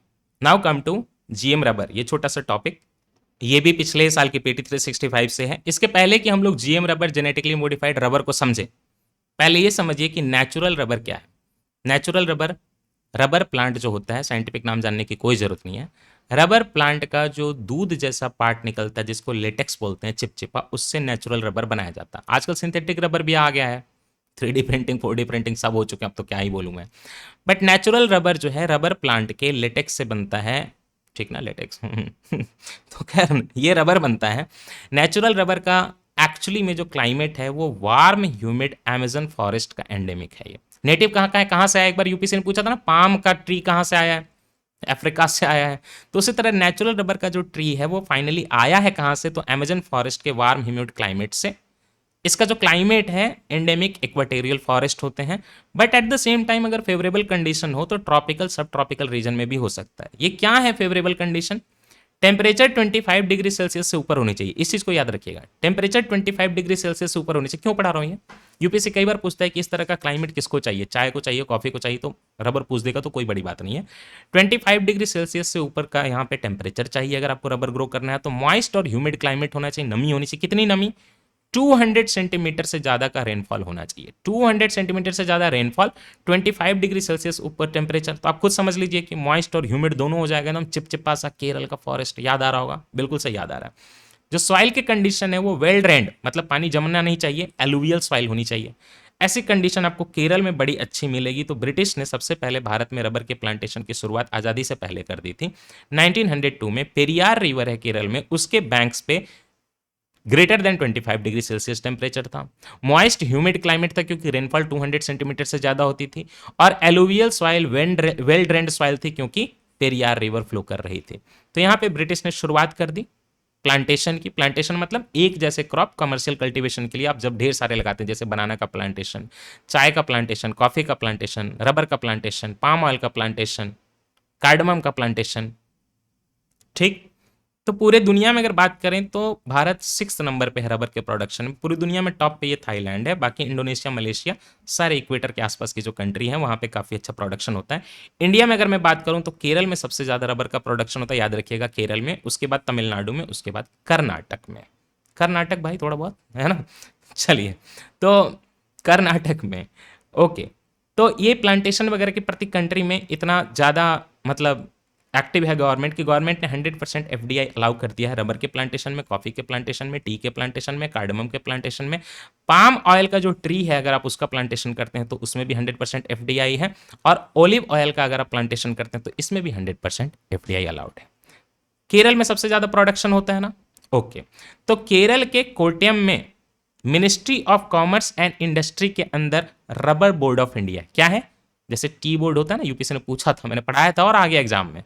Now come to GM rubber, ये छोटा सा टॉपिक, ये भी पिछले साल की PT 365 से है। इसके पहले कि हम लोग GM rubber genetically modified rubber को समझे, पहले ये समझिए कि नेचुरल रबर क्या है। नेचुरल रबर, रबर प्लांट जो होता है, साइंटिफिक नाम जानने की कोई जरूरत नहीं है, रबर प्लांट का जो दूध जैसा पार्ट निकलता है जिसको लेटेक्स बोलते हैं, चिपचिपा, उससे नेचुरल रबर बनाया जाता है। आजकल सिंथेटिक रबर भी आ गया है, 3D प्रिंटिंग 4D प्रिंटिंग सब हो चुके हैं, अब तो क्या ही बोलूँ मैं। बट नेचुरल रबर जो है रबर प्लांट के लेटेक्स से बनता है, ठीक ना, लेटेक्स तो खैर ये रबर बनता है। नेचुरल रबर का एक्चुअली में जो क्लाइमेट है वो वार्म ह्यूमिड अमेजन फॉरेस्ट का एंडेमिक है। ये नेटिव कहाँ का है, कहाँ से आया? एक बार यूपीसी ने पूछा था ना, पाम का ट्री कहाँ से आया है, अफ्रीका से आया है। तो उसी तरह नेचुरल रबर का जो ट्री है वो फाइनली आया है कहाँ से, तो अमेजन फॉरेस्ट के वार्म ह्यूमिड क्लाइमेट से। इसका जो क्लाइमेट है एंडेमिक इक्वेटोरियल फॉरेस्ट होते हैं, but at the same time अगर फेवरेबल कंडीशन हो तो ट्रॉपिकल सब ट्रॉपिकल रीजन में भी हो सकता है। ये क्या है favourable condition? Temperature 25 degree Celsius से ऊपर होनी चाहिए, इस चीज को याद रखिएगा। टेम्परेचर 25 डिग्री सेल्सियस से ऊपर होनी चाहिए। क्यों पढ़ा रहा हूँ ये? यूपीएससी कई बार पूछता है कि इस तरह का क्लाइमेट किसको चाहिए, चाय को चाहिए, कॉफी को चाहिए, तो रबर पूछ देगा तो कोई बड़ी बात नहीं है। 25 डिग्री सेल्सियस से ऊपर का यहाँ पे टेम्परेचर चाहिए अगर आपको रबर ग्रो करना है। तो मॉइस्ट और ह्यूमिड क्लाइमेट होना चाहिए, नमी होनी चाहिए। कितनी नमी? 200 सेंटीमीटर से ज्यादा का रेनफॉल होना चाहिए। 200 सेंटीमीटर से ज्यादा रेनफॉल, 25 डिग्री सेल्सियस ऊपर टेम्परेचर। तो आप खुद समझ लीजिए कि मॉइस्ट और ह्यूमिड दोनों हो जाएगा एकदम चिपचिपा सा। केरल का फॉरेस्ट याद आ रहा होगा, बिल्कुल सही याद आ रहा है। जो सॉइल की कंडीशन है वो वेल ड्रेन्ड, मतलब पानी जमना नहीं चाहिए, एलुवियल सॉइल होनी चाहिए। ऐसी कंडीशन आपको केरल में बड़ी अच्छी मिलेगी। तो ब्रिटिश ने सबसे पहले भारत में रबर के प्लांटेशन की शुरुआत आज़ादी से पहले कर दी थी। 1902 में पेरियार रिवर है केरल में, उसके बैंक्स पे greater than 25 degree Celsius temperature था। मॉइस्ट ह्यूमिड क्लाइमेट था क्योंकि रेनफॉल 200 सेंटीमीटर से ज़्यादा होती थी। और alluvial soil well drained soil थी क्योंकि पेरियार रिवर फ्लो कर रही थी। तो यहाँ पे ब्रिटिश ने शुरुआत कर दी प्लांटेशन की। प्लांटेशन मतलब एक जैसे क्रॉप कमर्शियल कल्टीवेशन के लिए आप जब ढेर सारे लगाते हैं, जैसे बनाना का प्लांटेशन, चाय का प्लांटेशन, कॉफ़ी का प्लांटेशन, रबर का प्लांटेशन, पाम ऑयल का प्लांटेशन, कार्डमम का प्लांटेशन। ठीक। तो पूरे दुनिया में अगर बात करें तो भारत 6 नंबर पे है रबर के प्रोडक्शन में। पूरी दुनिया में टॉप पे ये थाईलैंड है, बाकी इंडोनेशिया, मलेशिया, सारे इक्वेटर के आसपास की जो कंट्री है वहाँ पे काफ़ी अच्छा प्रोडक्शन होता है। इंडिया में अगर मैं बात करूँ तो केरल में सबसे ज़्यादा रबर का प्रोडक्शन होता है, याद रखिएगा, केरल में, उसके बाद तमिलनाडु में, उसके बाद कर्नाटक में। कर्नाटक भाई थोड़ा बहुत है ना। चलिए, तो कर्नाटक में, ओके। तो ये प्लांटेशन वगैरह की प्रति कंट्री में इतना ज़्यादा मतलब एक्टिव है गवर्नमेंट की। गवर्नमेंट ने 100% एफडीआई अलाउ कर दिया है रबर के प्लांटेशन में, कॉफ़ी के प्लांटेशन में, टी के प्लांटेशन में, कार्डमम के प्लांटेशन में। पाम ऑयल का जो ट्री है अगर आप उसका प्लांटेशन करते हैं तो उसमें भी 100% एफडीआई है। और ओलिव ऑयल का अगर आप प्लांटेशन करते हैं तो इसमें भी 100% एफडीआई अलाउड है। केरल में सबसे ज़्यादा प्रोडक्शन होता है ना, ओके। तो केरल के कोट्टयम में ministry of commerce and industry के अंदर रबर बोर्ड ऑफ इंडिया क्या है? जैसे टी बोर्ड होता है ना, यूपीएससी ने पूछा था, मैंने पढ़ाया था और आ गया एग्जाम में।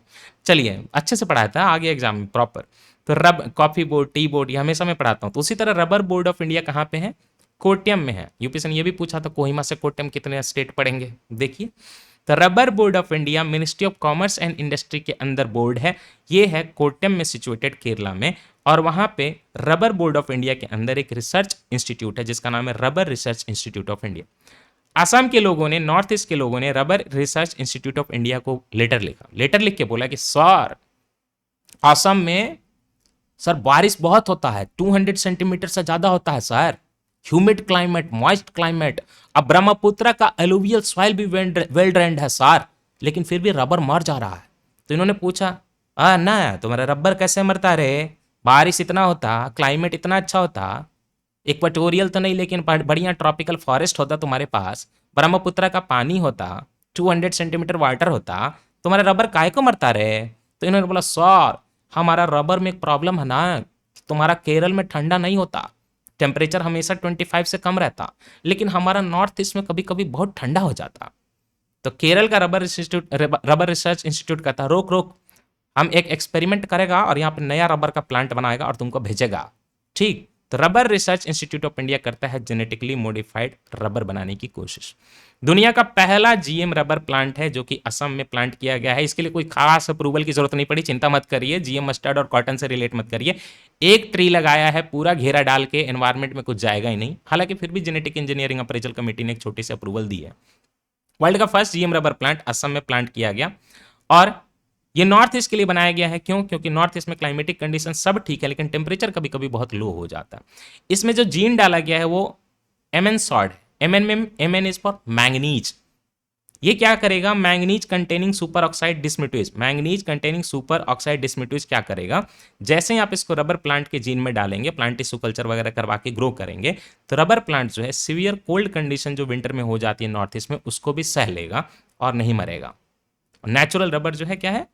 चलिए, अच्छे से पढ़ाया था, आ गया एग्जाम में प्रॉपर। तो कॉफी बोर्ड, टी बोर्ड, ये हमेशा मैं पढ़ाता हूँ। तो उसी तरह रबर बोर्ड ऑफ इंडिया कहाँ पे है? कोट्टयम में है। यूपीएससी ने ये भी पूछा था कोहिमा से कोट्टयम कितने स्टेट पड़ेंगे, देखिए। तो rubber board of India ministry of commerce and industry के अंदर बोर्ड है। ये है कोट्टयम में सिचुएटेड केरला में। और वहाँ पे रबर बोर्ड ऑफ इंडिया के अंदर एक रिसर्च इंस्टीट्यूट है जिसका नाम है rubber research institute of India. Assam के लोगों ने, नॉर्थ ईस्ट के लोगों ने rubber research institute of India को लेटर लिखा। लेटर लिख के बोला कि सर, आसाम में सर बारिश बहुत होता है, 200 सेंटीमीटर से ज्यादा होता है sir, humid climate, moist climate. अब ब्रह्मपुत्र का एलुवियल सॉइल भी वेल ड्रेन्ड है सर, लेकिन फिर भी रबर मर जा रहा है। तो इन्होंने पूछा, ना तुम्हारा रबर कैसे मरता रे? बारिश इतना होता, क्लाइमेट इतना अच्छा होता, इक्वेटोरियल तो नहीं लेकिन बढ़िया ट्रॉपिकल फॉरेस्ट होता तुम्हारे पास, ब्रह्मपुत्र का पानी होता, 200 सेंटीमीटर वाटर होता, तुम्हारा रबर काहे को मरता रे? तो इन्होंने बोला सर, हमारा रबर में एक प्रॉब्लम है ना, तुम्हारा केरल में ठंडा नहीं होता, टेम्परेचर हमेशा 25 से कम रहता, लेकिन हमारा नॉर्थ ईस्ट में कभी कभी बहुत ठंडा हो जाता। तो केरल का रबर रिसर्च इंस्टीट्यूट कहता, रोक रोक, हम एक एक्सपेरिमेंट करेगा और यहाँ पे नया रबर का प्लांट बनाएगा और तुमको भेजेगा, ठीक। तो rubber research institute of India करता है जेनेटिकली मॉडिफाइड रबर बनाने की कोशिश। दुनिया का पहला जीएम रबर प्लांट है जो कि असम में प्लांट किया गया है। इसके लिए कोई खास अप्रूवल की जरूरत नहीं पड़ी, चिंता मत करिए, जीएम मस्टर्ड और कॉटन से रिलेट मत करिए। एक ट्री लगाया है, पूरा घेरा डाल के, एनवायरमेंट में कुछ जाएगा ही नहीं। हालांकि फिर भी जेनेटिक इंजीनियरिंग अप्रेजल कमेटी ने एक छोटी सी अप्रूवल दी है। वर्ल्ड का first GM rubber plant Assam में प्लांट किया गया और ये नॉर्थ ईस्ट के लिए बनाया गया है। क्यों? क्योंकि नॉर्थ ईस्ट में क्लाइमेटिक कंडीशन सब ठीक है लेकिन टेम्परेचर कभी कभी बहुत लो हो जाता है। इसमें जो जीन डाला गया है वो एमएन सॉड है। एमएन में एमएन इज फॉर मैंगनीज। ये क्या करेगा? Manganese containing super oxide dismutase. Manganese containing super oxide dismutase क्या करेगा? जैसे ही आप इसको रबर प्लांट के जीन में डालेंगे, प्लांट टिश्यू कल्चर वगैरह करवा के ग्रो करेंगे, तो रबर प्लांट जो है सीवियर कोल्ड कंडीशन जो विंटर में हो जाती है नॉर्थ ईस्ट में, उसको भी सह लेगा और नहीं मरेगा। नेचुरल रबर जो है क्या है?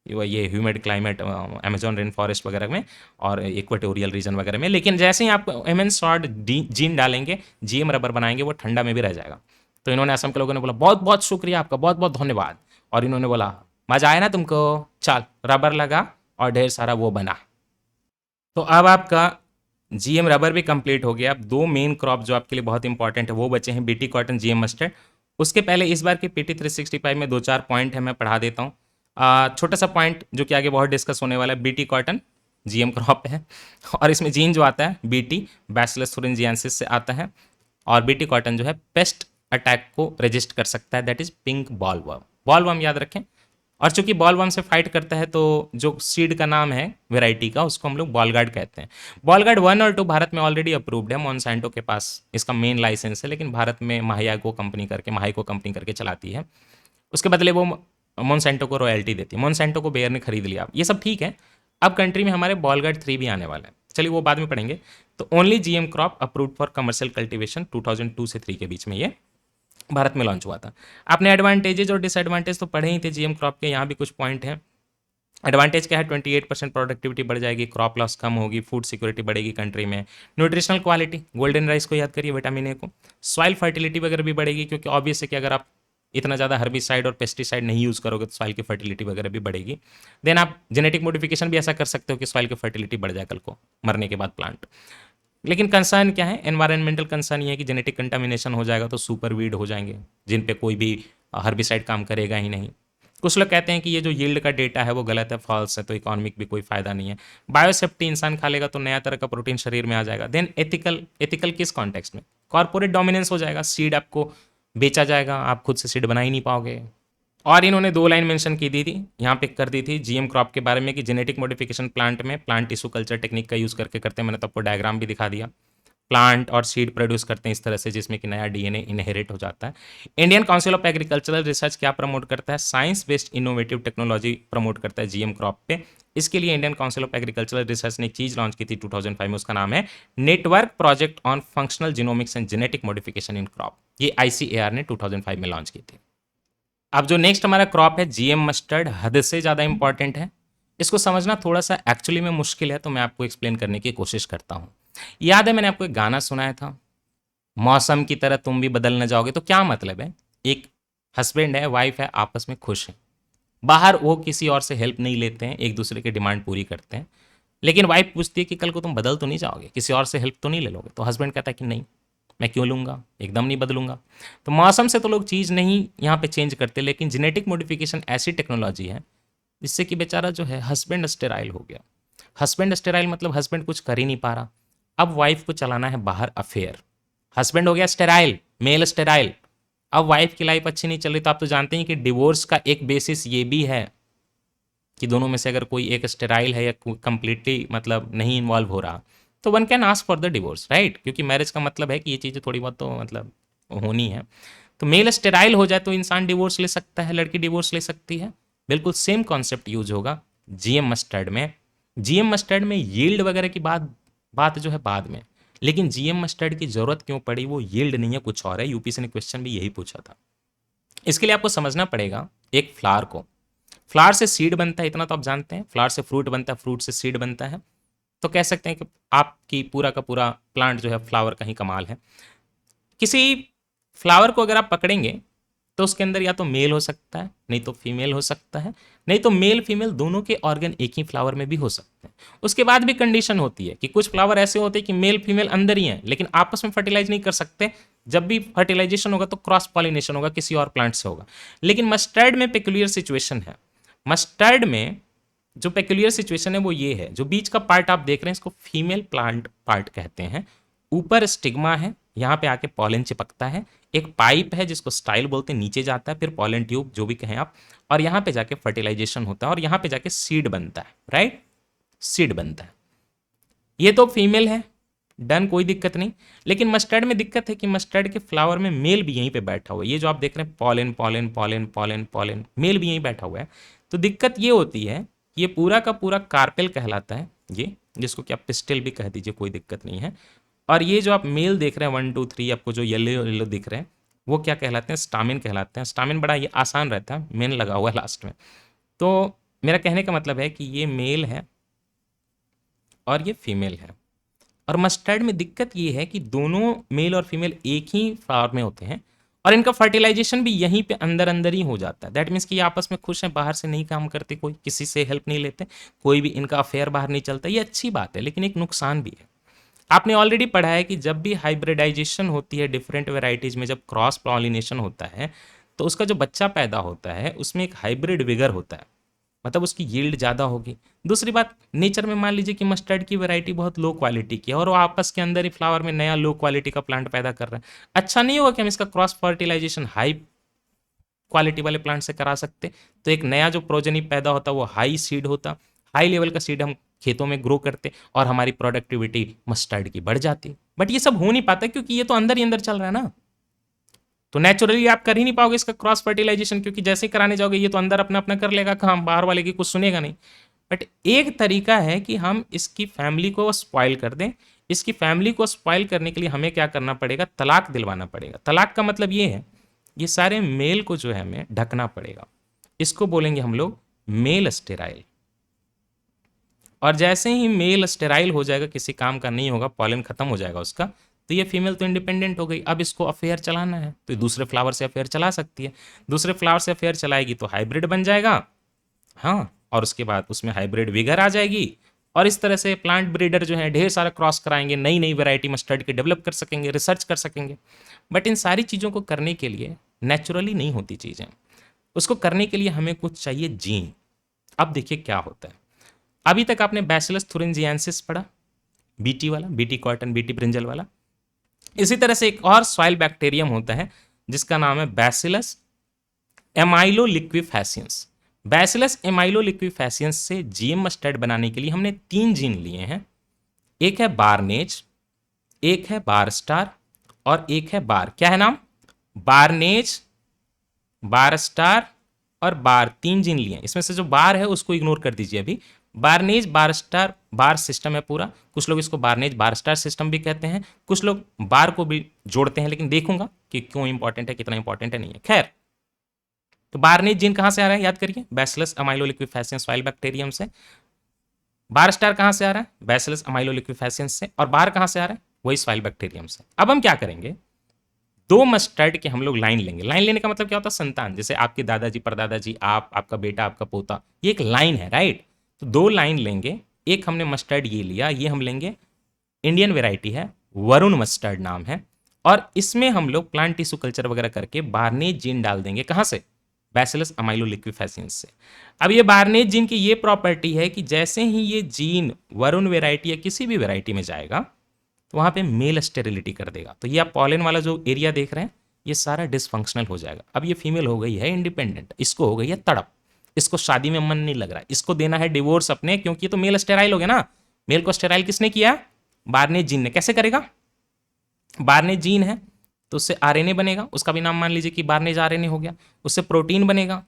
ये humid climate, Amazon rain forest वगैरह में और इक्वेटोरियल रीजन वगैरह में। लेकिन जैसे ही आप एमएन सॉड जीन डालेंगे, जीएम रबर बनाएंगे, वो ठंडा में भी रह जाएगा। तो इन्होंने, असम के लोगों ने बोला बहुत बहुत शुक्रिया आपका, बहुत बहुत धन्यवाद। और इन्होंने बोला मजा आया ना तुमको? चल रबर लगा और ढेर सारा वो बना। तो अब आपका जीएम रबर भी कंप्लीट हो गया। अब दो मेन क्रॉप जो आपके लिए बहुत इंपॉर्टेंट है वो बचे हैं, बीटी कॉटन, जीएम मस्टर्ड। उसके पहले इस बार की पीटी 365 में दो चार पॉइंट है, मैं पढ़ा देता हूँ। छोटा सा पॉइंट जो कि आगे बहुत डिस्कस होने वाला है, बीटी कॉटन जीएम क्रॉप है और इसमें जीन जो आता है बीटी बैसिलस thuringiensis से आता है, और बीटी कॉटन जो है पेस्ट अटैक को रेजिस्ट कर सकता है, that is pink bollworm. Bollworm याद रखें। और चूंकि बॉलवर्म से फाइट करता है तो जो सीड का नाम है वेराइटी का उसको हम लोग बॉलगार्ड कहते हैं। बॉलगार्ड 1 और 2 भारत में ऑलरेडी अप्रूव्ड है, मॉन्सेंटो के पास इसका मेन लाइसेंस है, लेकिन भारत में महायागो कंपनी करके चलाती है। उसके बदले वो मॉन्सेंटो को रॉयल्टी देती है। मॉन्सेंटो को बेयर ने खरीद लिया। ये सब ठीक है। अब कंट्री में हमारे बॉलगार्ड 3 भी आने वाला है, चलिए वो बाद में पढ़ेंगे। तो only GM crop approved for commercial cultivation 2002 से 3 के बीच में ये भारत में लॉन्च हुआ था। आपने एडवांटेजेज और डिसएडवांटेज तो पढ़े ही थे जीएम क्रॉप के, यहाँ भी कुछ पॉइंट हैं। एडवांटेज क्या है? 28% प्रोडक्टिविटी बढ़ जाएगी, क्रॉप लॉस कम होगी, फूड सिक्योरिटी बढ़ेगी कंट्री में। न्यूट्रिशनल क्वालिटी, गोल्डन राइस को याद करिए, विटामिन ए को। सॉइल फर्टिलिटी वगैरह भी बढ़ेगी, क्योंकि ऑब्वियस है कि अगर आप इतना ज़्यादा हर्बिसाइड और पेस्टिसाइड नहीं यूज़ करोगे तो सॉइल की फर्टिलिटी वगैरह भी बढ़ेगी। देन आप जेनेटिक मॉडिफिकेशन भी ऐसा कर सकते हो कि सॉइल की फर्टिलिटी बढ़ जाए कल को मरने के बाद प्लांट। लेकिन कंसर्न क्या है? एनवायरमेंटल कंसर्न ये है कि जेनेटिक कंटामिनेशन हो जाएगा तो सुपर वीड हो जाएंगे जिन पे कोई भी हर्बिसाइड काम करेगा ही नहीं। कुछ लोग कहते हैं कि ये जो यील्ड का डेटा है वो गलत है, फॉल्स है, तो इकोनॉमिक भी कोई फायदा नहीं है। बायोसेफ्टी, इंसान खा लेगा तो नया तरह का प्रोटीन शरीर में आ जाएगा। देन एथिकल, एथिकल किस कॉन्टेक्स्ट में? कॉर्पोरेट डोमिनेंस हो जाएगा, सीड आपको बेचा जाएगा, आप खुद से सीड बना ही नहीं पाओगे। और इन्होंने 2 लाइन मेंशन की दी थी, यहाँ पे कर दी थी जीएम क्रॉप के बारे में कि जेनेटिक मॉडिफिकेशन प्लांट में प्लांट टिश्यू कल्चर टेक्निक का यूज़ करके करते हैं। मैंने तो आपको डायग्राम भी दिखा दिया। प्लांट और सीड प्रोड्यूस करते हैं इस तरह से जिसमें कि नया डीएनए इनहेरिट हो जाता है। Indian council of agricultural research क्या प्रमोट करता है? Science based innovative technology promote करता है जीएम क्रॉप पे। इसके लिए Indian council of agricultural research ने एक चीज लॉन्च की थी 2005 में, उसका नाम है network project on functional genomics and genetic modification in crop. ये आईसीएआर ने 2005 में लॉन्च की थी। अब जो नेक्स्ट हमारा क्रॉप है जीएम मस्टर्ड, हद से ज़्यादा इंपॉर्टेंट है। इसको समझना थोड़ा सा एक्चुअली में मुश्किल है, तो मैं आपको एक्सप्लेन करने की कोशिश करता हूँ। याद है मैंने आपको एक गाना सुनाया था, मौसम की तरह तुम भी बदल न जाओगे? तो क्या मतलब है? एक हस्बैंड है, वाइफ है, आपस में खुश है, बाहर वो किसी और से हेल्प नहीं लेते हैं, एक दूसरे की डिमांड पूरी करते हैं। लेकिन वाइफ पूछती है कि कल को तुम बदल तो नहीं जाओगे, किसी और से हेल्प तो नहीं ले लोगे? तो हस्बैंड कहता है कि नहीं, मैं क्यों लूँगा, एकदम नहीं बदलूंगा। तो मौसम से तो लोग चीज़ नहीं यहाँ पे चेंज करते, लेकिन जेनेटिक मॉडिफिकेशन ऐसी टेक्नोलॉजी है जिससे कि बेचारा जो है हस्बैंड स्टेराइल हो गया। हस्बैंड स्टेराइल मतलब हस्बैंड कुछ कर ही नहीं पा रहा। अब वाइफ को चलाना है बाहर अफेयर। हस्बैंड हो गया स्टेराइल, मेल स्टेराइल। अब वाइफ की लाइफ अच्छी नहीं चल रही, तो आप तो जानते हैं कि डिवोर्स का एक बेसिस ये भी है कि दोनों में से अगर कोई एक स्टेराइल है या कंप्लीटली मतलब नहीं इन्वॉल्व हो रहा, तो one can ask for the divorce, right? क्योंकि मैरिज का मतलब है कि ये चीज़ें थोड़ी बहुत तो मतलब होनी है। तो मेल स्टेराइल हो जाए तो इंसान डिवोर्स ले सकता है, लड़की डिवोर्स ले सकती है। बिल्कुल सेम कॉन्सेप्ट यूज होगा जीएम मस्टर्ड में। जीएम मस्टर्ड में यील्ड वगैरह की बात बात जो है बाद में, लेकिन जीएम मस्टर्ड की जरूरत क्यों पड़ी? वो यील्ड नहीं है, कुछ और है। यूपीएससी ने क्वेश्चन भी यही पूछा था। इसके लिए आपको समझना पड़ेगा एक फ्लावर को। फ्लावर से सीड बनता है, इतना तो आप जानते हैं। फ्लावर से फ्रूट बनता है, फ्रूट से सीड बनता है। तो कह सकते हैं कि आपकी पूरा का पूरा प्लांट जो है फ्लावर का ही कमाल है। किसी फ्लावर को अगर आप पकड़ेंगे तो उसके अंदर या तो मेल हो सकता है, नहीं तो फीमेल हो सकता है, नहीं तो मेल फीमेल दोनों के ऑर्गन एक ही फ्लावर में भी हो सकते हैं। उसके बाद भी कंडीशन होती है कि कुछ फ्लावर ऐसे होते हैं कि मेल फीमेल अंदर ही हैं लेकिन आपस में फर्टिलाइज नहीं कर सकते। जब भी फर्टिलाइजेशन होगा तो क्रॉस पॉलिनेशन होगा, किसी और प्लांट से होगा। लेकिन मस्टर्ड में पेक्यूलियर सिचुएशन है। मस्टर्ड में जो पेक्यूलियर सिचुएशन है वो ये है, जो बीच का पार्ट आप देख रहे हैं इसको फीमेल प्लांट पार्ट कहते हैं। ऊपर स्टिग्मा है, यहाँ पे आके पॉलन चिपकता है। एक पाइप है जिसको स्टाइल बोलते हैं, नीचे जाता है, फिर पॉलन ट्यूब जो भी कहें आप, और यहाँ पे जाके फर्टिलाइजेशन होता है और यहाँ पे जाके सीड बनता है, राइट? सीड बनता है। ये तो फीमेल है, डन, कोई दिक्कत नहीं। लेकिन मस्टर्ड में दिक्कत है कि मस्टर्ड के फ्लावर में मेल भी यहीं पे बैठा हुआ है। ये जो आप देख रहे हैं pollen pollen pollen pollen pollen, male भी यहीं बैठा हुआ है। तो दिक्कत ये होती है, ये पूरा का पूरा कार्पेल कहलाता है ये, जिसको कि आप पिस्टिल भी कह दीजिए, कोई दिक्कत नहीं है। और ये जो आप मेल देख रहे हैं 1 2 3, आपको जो येलो येलो दिख रहे हैं वो क्या कहलाते हैं? स्टामिन कहलाते हैं। स्टामिन बड़ा ये आसान रहता है, मेन लगा हुआ है लास्ट में। तो मेरा कहने का मतलब है कि ये मेल है और ये फीमेल है। और मस्टर्ड में दिक्कत ये है कि दोनों मेल और फीमेल एक ही फ्लावर में होते हैं और इनका फर्टिलाइजेशन भी यहीं पे अंदर अंदर ही हो जाता है। दैट मीन्स कि ये आपस में खुश हैं, बाहर से नहीं काम करते, कोई किसी से हेल्प नहीं लेते, कोई भी इनका अफेयर बाहर नहीं चलता। ये अच्छी बात है, लेकिन एक नुकसान भी है। आपने ऑलरेडी पढ़ा है कि जब भी हाइब्रिडाइजेशन होती है डिफरेंट वेराइटीज में, जब क्रॉस पॉलिनेशन होता है, तो उसका जो बच्चा पैदा होता है उसमें एक हाइब्रिड विगर होता है, मतलब उसकी यील्ड ज़्यादा होगी। दूसरी बात, नेचर में मान लीजिए कि मस्टर्ड की वैरायटी बहुत लो क्वालिटी की है और वो आपस के अंदर ही फ्लावर में नया लो क्वालिटी का प्लांट पैदा कर रहा है। अच्छा नहीं होगा कि हम इसका क्रॉस फर्टिलाइजेशन हाई क्वालिटी वाले प्लांट से करा सकते, तो एक नया जो प्रोजेनी पैदा होता वो हाई सीड होता, हाई लेवल का सीड हम खेतों में ग्रो करते और हमारी प्रोडक्टिविटी मस्टर्ड की बढ़ जाती। बट ये सब हो नहीं पाता क्योंकि ये तो अंदर ही अंदर चल रहा है ना, तो नेचुरली आप कर ही नहीं पाओगे इसका क्रॉस फर्टिलाइजेशन, क्योंकि जैसे ही कराने जाओगे ये तो अंदर अपना अपना कर लेगा काम, बाहर वाले की कुछ सुनेगा नहीं। बट एक तरीका है कि हम इसकी फैमिली को स्पॉइल कर दें। इसकी फैमिली को स्पॉइल करने के लिए हमें क्या करना पड़ेगा, तलाक दिलवाना पड़ेगा। तलाक का मतलब ये है, ये सारे मेल को जो है हमें ढकना पड़ेगा। इसको बोलेंगे हम लोग मेल स्टेराइल। और जैसे ही मेल स्टेराइल हो जाएगा, किसी काम का नहीं होगा, पॉलन खत्म हो जाएगा उसका, तो ये फीमेल तो इंडिपेंडेंट हो गई। अब इसको अफेयर चलाना है तो दूसरे फ्लावर से अफेयर चला सकती है। दूसरे फ्लावर से अफेयर चलाएगी तो हाइब्रिड बन जाएगा, हाँ, और उसके बाद उसमें हाइब्रिड विगर आ जाएगी। और इस तरह से प्लांट ब्रीडर जो है ढेर सारा क्रॉस कराएंगे, नई नई वैरायटी मस्टर्ड के डेवलप कर सकेंगे, रिसर्च कर सकेंगे। बट इन सारी चीज़ों को करने के लिए नेचुरली नहीं होती चीज़ें, उसको करने के लिए हमें कुछ चाहिए जीन। अब देखिए क्या होता है। अभी तक आपने बैसिलस थुरिंजिएंसिस पढ़ा, बीटी वाला, बीटी कॉटन, बीटी ब्रिंजल वाला। इसी तरह से एक और सॉइल बैक्टीरियम होता है जिसका नाम है बैसिलस एमाइलोलिक्विफेसियंस। बैसिलस एमाइलोलिक्विफेसियंस से जीएम मस्टर्ड बनाने के लिए हमने 3 जीन लिए हैं। एक है बारनेज, एक है बार स्टार और एक है बार। क्या है नाम? बारनेज, बार स्टार और बार। 3 जीन लिए हैं। इसमें से जो बार है उसको इग्नोर कर दीजिए अभी। बारनेज, बार स्टार, बार सिस्टम है पूरा। कुछ लोग इसको बारनेज बार स्टार सिस्टम भी कहते हैं, कुछ लोग बार को भी जोड़ते हैं, लेकिन देखूंगा कि क्यों इंपॉर्टेंट है, कितना इंपॉर्टेंट है, नहीं है। खैर, तो बारनेज जीन कहां से आ रहा है याद करिए, बैसिलस अमाइलोलिक्विफेसियंस सॉइल बैक्टीरियम से। बार स्टार कहां से आ रहा है? बैसिलस अमाइलोलिक्विफेसियंस से। और बार कहां से आ रहा है? वही सॉइल बैक्टीरियम से। अब हम क्या करेंगे, 2 मस्टर्ड के हम लोग लाइन लेंगे। लाइन लेने का मतलब क्या होता है? संतान, जैसे आपके दादाजी, परदादाजी, आप, आपका बेटा, आपका पोता, ये एक लाइन है, राइट? तो 2 लाइन लेंगे। एक हमने मस्टर्ड ये लिया, ये हम लेंगे, इंडियन वेराइटी है, वरुण मस्टर्ड नाम है। और इसमें हम लोग प्लांट टिश्यू कल्चर वगैरह करके बारनेज जीन डाल देंगे। कहां से? बैसिलस अमाइलोलिक्विफेसियंस से। अब ये बारनेज जीन की ये प्रॉपर्टी है कि जैसे ही ये जीन वरुण वेराइटी या किसी भी वेराइटी में जाएगा तो वहां पे मेल स्टेरिलिटी कर देगा। तो ये आप पॉलन वाला जो एरिया देख रहे हैं ये सारा डिसफंक्शनल हो जाएगा। अब ये फीमेल हो गई है इंडिपेंडेंट, इसको हो गई है तड़प, इसको शादी में मन नहीं लग रहा, इसको देना है डिवोर्स अपने, क्योंकि ये तो मेल स्टेराइल हो गया ना। मेल को स्टेराइल किसने किया? बारनेज जीन ने। कैसे करेगा? बारनेज जीन है तो उससे आरएनए बनेगा, उसका भी नाम मान लीजिए कि बारनेज आरएनए हो गया। उससे प्रोटीन बनेगा,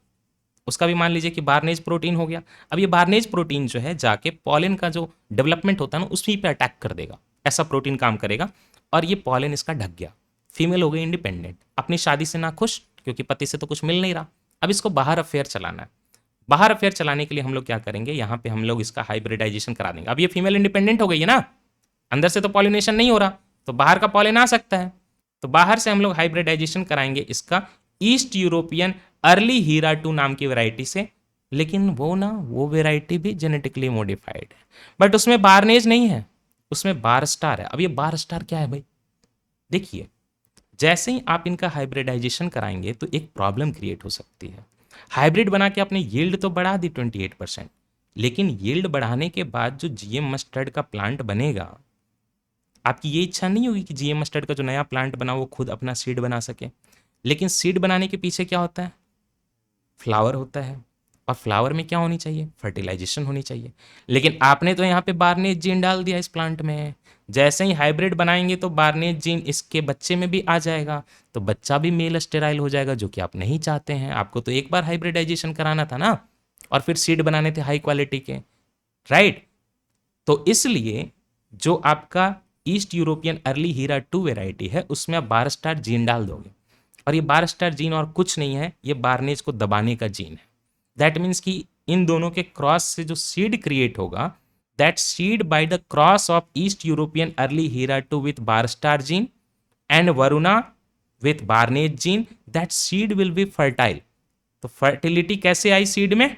उसका भी मान लीजिए कि बारनेज प्रोटीन हो गया। अब ये बारनेज प्रोटीन जो है जाके पॉलन का जो डेवलपमेंट होता है ना उसी पे अटैक कर देगा, ऐसा प्रोटीन काम करेगा। और ये पॉलन इसका ढक गया, फीमेल हो गई इंडिपेंडेंट, अपनी शादी से ना खुश, क्योंकि पति से तो कुछ मिल नहीं रहा। अब इसको बाहर अफेयर चलाना है। बाहर अफेयर चलाने के लिए हम लोग क्या करेंगे, यहाँ पे हम लोग इसका हाइब्रिडाइजेशन करा देंगे। अब ये फीमेल इंडिपेंडेंट हो गई है ना, अंदर से तो पॉलिनेशन नहीं हो रहा, तो बाहर का पॉलन आ सकता है। तो बाहर से हम लोग हाइब्रिडाइजेशन कराएंगे इसका ईस्ट यूरोपियन अर्ली हीरा 2 नाम की वैरायटी से। लेकिन वो वैरायटी भी जेनेटिकली मॉडिफाइड है, बट उसमें बारनेज नहीं है, उसमें बार स्टार है। अब ये बार स्टार क्या है भाई? देखिए, जैसे ही आप इनका हाइब्रिडाइजेशन कराएंगे तो एक प्रॉब्लम क्रिएट हो सकती है। हाइब्रिड बना के आपने यील्ड तो बढ़ा दी 28%, लेकिन यील्ड बढ़ाने के बाद जो जीएम मस्टर्ड का प्लांट बनेगा, आपकी ये इच्छा नहीं होगी कि जीएम मस्टर्ड का जो नया प्लांट बना वो खुद अपना सीड बना सके। लेकिन सीड बनाने के पीछे क्या होता है? फ्लावर होता है। और फ्लावर में क्या होनी चाहिए? फर्टिलाइजेशन होनी चाहिए। लेकिन आपने तो यहाँ पे बारनेज जीन डाल दिया इस प्लांट में। जैसे ही हाइब्रिड बनाएंगे तो बारनेज जीन इसके बच्चे में भी आ जाएगा, तो बच्चा भी मेल स्टेराइल हो जाएगा, जो कि आप नहीं चाहते हैं। आपको तो एक बार हाइब्रिडाइजेशन कराना था ना, और फिर सीड बनाने थे हाई क्वालिटी के, राइट? तो इसलिए जो आपका east European early Heera 2 variety है उसमें आप बार स्टार जीन डाल दोगे। और ये बार स्टार जीन और कुछ नहीं है, ये बारनेज को दबाने का जीन है। दैट मीन्स कि इन दोनों के क्रॉस से जो सीड क्रिएट होगा, that seed by the cross of east European early Heera 2 with barstar gene and Varuna with barnase gene that seed will be fertile. तो फर्टिलिटी कैसे आई सीड में?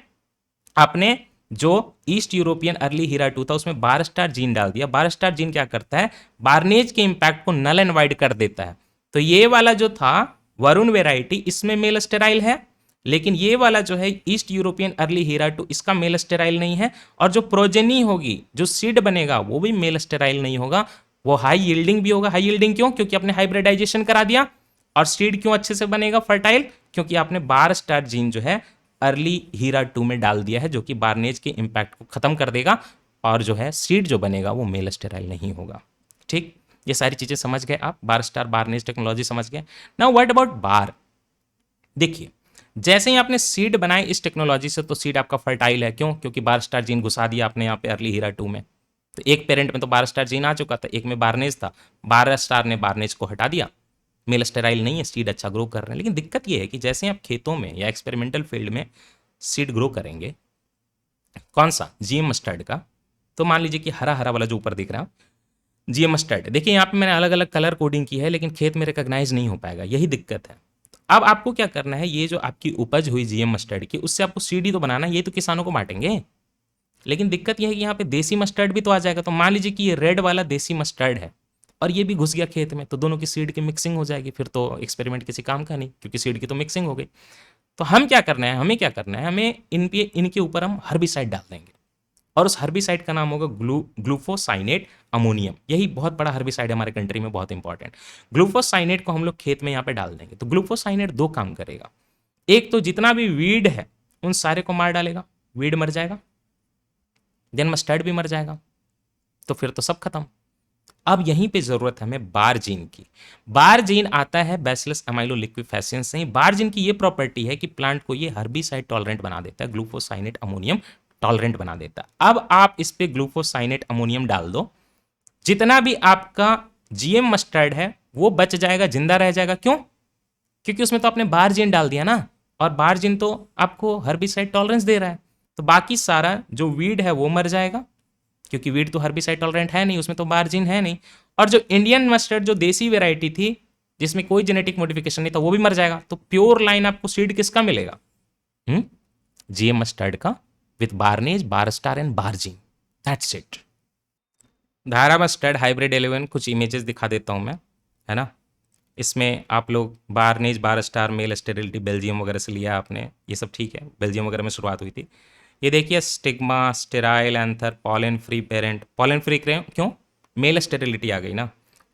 आपने जो ईस्ट यूरोपियन अर्ली हीरा 2 था उसमें बार स्टार जीन डाल दिया। बार स्टार जीन क्या करता है? बार्नेज के इंपैक्ट को नल एंड वाइड कर देता है। तो ये वाला जो था वरुण वेराइटी, इसमें मेल स्टेराइल है, लेकिन ये वाला जो है ईस्ट यूरोपियन अर्ली हीरा 2, इसका मेल स्टेराइल नहीं है। और जो प्रोजेनी होगी, जो सीड बनेगा, वो भी मेल स्टेराइल नहीं होगा, वो हाई यील्डिंग भी होगा। हाई यील्डिंग क्यों? क्योंकि आपने हाइब्रिडाइजेशन करा दिया। और सीड क्यों अच्छे से बनेगा फर्टाइल? क्योंकि आपने बार स्टार जीन जो है अर्ली हीरा 2 में डाल दिया है, जो कि बार्नेज के इंपैक्ट को खत्म कर देगा, और जो है सीड जो बनेगा वो मेल स्टेराइल नहीं होगा। ठीक, ये सारी चीजें समझ गए आप? बार स्टार बार्नेज टेक्नोलॉजी समझ गए। नाउ व्हाट अबाउट बार? देखिए, जैसे ही आपने सीड बनाए इस टेक्नोलॉजी से, तो सीड आपका फर्टाइल है। क्यों? क्योंकि बार स्टार जीन घुसा दिया आपने यहाँ पे अर्ली हीरा 2 में। तो एक पेरेंट में तो बार स्टार जीन आ चुका था, एक में बार्नेज था। बार स्टार ने बार्नेज को हटा दिया, मेल स्टेराइल नहीं है, सीड अच्छा ग्रो कर रहे हैं। लेकिन दिक्कत ये है कि जैसे आप खेतों में या एक्सपेरिमेंटल फील्ड में सीड ग्रो करेंगे, कौन सा? जीएम मस्टर्ड का। तो मान लीजिए कि हरा हरा वाला जो ऊपर दिख रहा है जीएम मस्टर्ड, देखिए यहाँ पे मैंने अलग अलग कलर कोडिंग की है, लेकिन खेत में रिकॉग्नाइज नहीं हो पाएगा, यही दिक्कत है। अब आपको क्या करना है, ये जो आपकी उपज हुई जीएम मस्टर्ड की, उससे आपको सीड ही तो बनाना है, ये तो किसानों को बांटेंगे। लेकिन दिक्कत यह है कि यहाँ पे देसी मस्टर्ड भी तो आ जाएगा। तो मान लीजिए कि ये रेड वाला देसी मस्टर्ड है और ये भी घुस गया खेत में, तो दोनों की सीड की मिक्सिंग हो जाएगी, फिर तो एक्सपेरिमेंट किसी काम का नहीं, क्योंकि सीड की तो मिक्सिंग हो गई। तो हम क्या करना है, हमें क्या करना है, हमें इनके ऊपर हम हर्बिसाइड डाल देंगे, और उस हर्बिसाइड का नाम होगा ग्लूफोसाइनेट अमोनियम। यही बहुत बड़ा हर्बिसाइड है हमारे कंट्री में, बहुत इंपॉर्टेंट। ग्लूफोसाइनेट को हम लोग खेत में यहाँ पे डाल देंगे। तो ग्लूफोसाइनेट दो काम करेगा, एक तो जितना भी वीड है उन सारे को मार डालेगा, वीड मर जाएगा, देन मस्टर्ड भी मर जाएगा, तो फिर तो सब खत्म। अब यहीं पे जरूरत है हमें बारजीन की। बारजीन आता है बैसिलस एमाइलो लिक्विफेसियंस से ही। बारजीन की ये प्रॉपर्टी है कि प्लांट को ये हर्बिसाइड टॉलरेंट बना देता है, ग्लूफोसाइनेट अमोनियम टॉलरेंट बना देता है। अब आप इस पे ग्लूफोसाइनेट अमोनियम डाल दो, जितना भी आपका जीएम मस्टर्ड है वो बच जाएगा, जिंदा रह जाएगा। क्यों? क्योंकि उसमें तो आपने बारजीन डाल दिया ना, और बारजीन तो आपको हर्बिसाइड टॉलरेंस दे रहा है। तो बाकी सारा जो वीड है वो मर जाएगा, क्योंकि वीड तो हर्बिसाइड टॉलरेंट है नहीं, उसमें तो बारजीन है नहीं। और जो इंडियन मस्टर्ड जो देसी वेराइटी थी, जिसमें कोई जेनेटिक मॉडिफिकेशन नहीं था, वो भी मर जाएगा। तो प्योर लाइन आपको सीड किसका मिलेगा? जीएम मस्टर्ड का, with barnase, barstar and bar gene. That's it. Dhara mustard hybrid 11 कुछ इमेजेस दिखा देता हूं मैं, है ना। इसमें आप लोग बारनेज, बार स्टार, मेल स्टेरिलिटी बेल्जियम वगैरह से लिया आपने, ये सब ठीक है, बेल्जियम वगैरह में शुरुआत हुई थी। ये देखिए stigma, sterile anther, pollen free parent. Pollen free क्यों? मेल स्टेरिलिटी आ गई ना,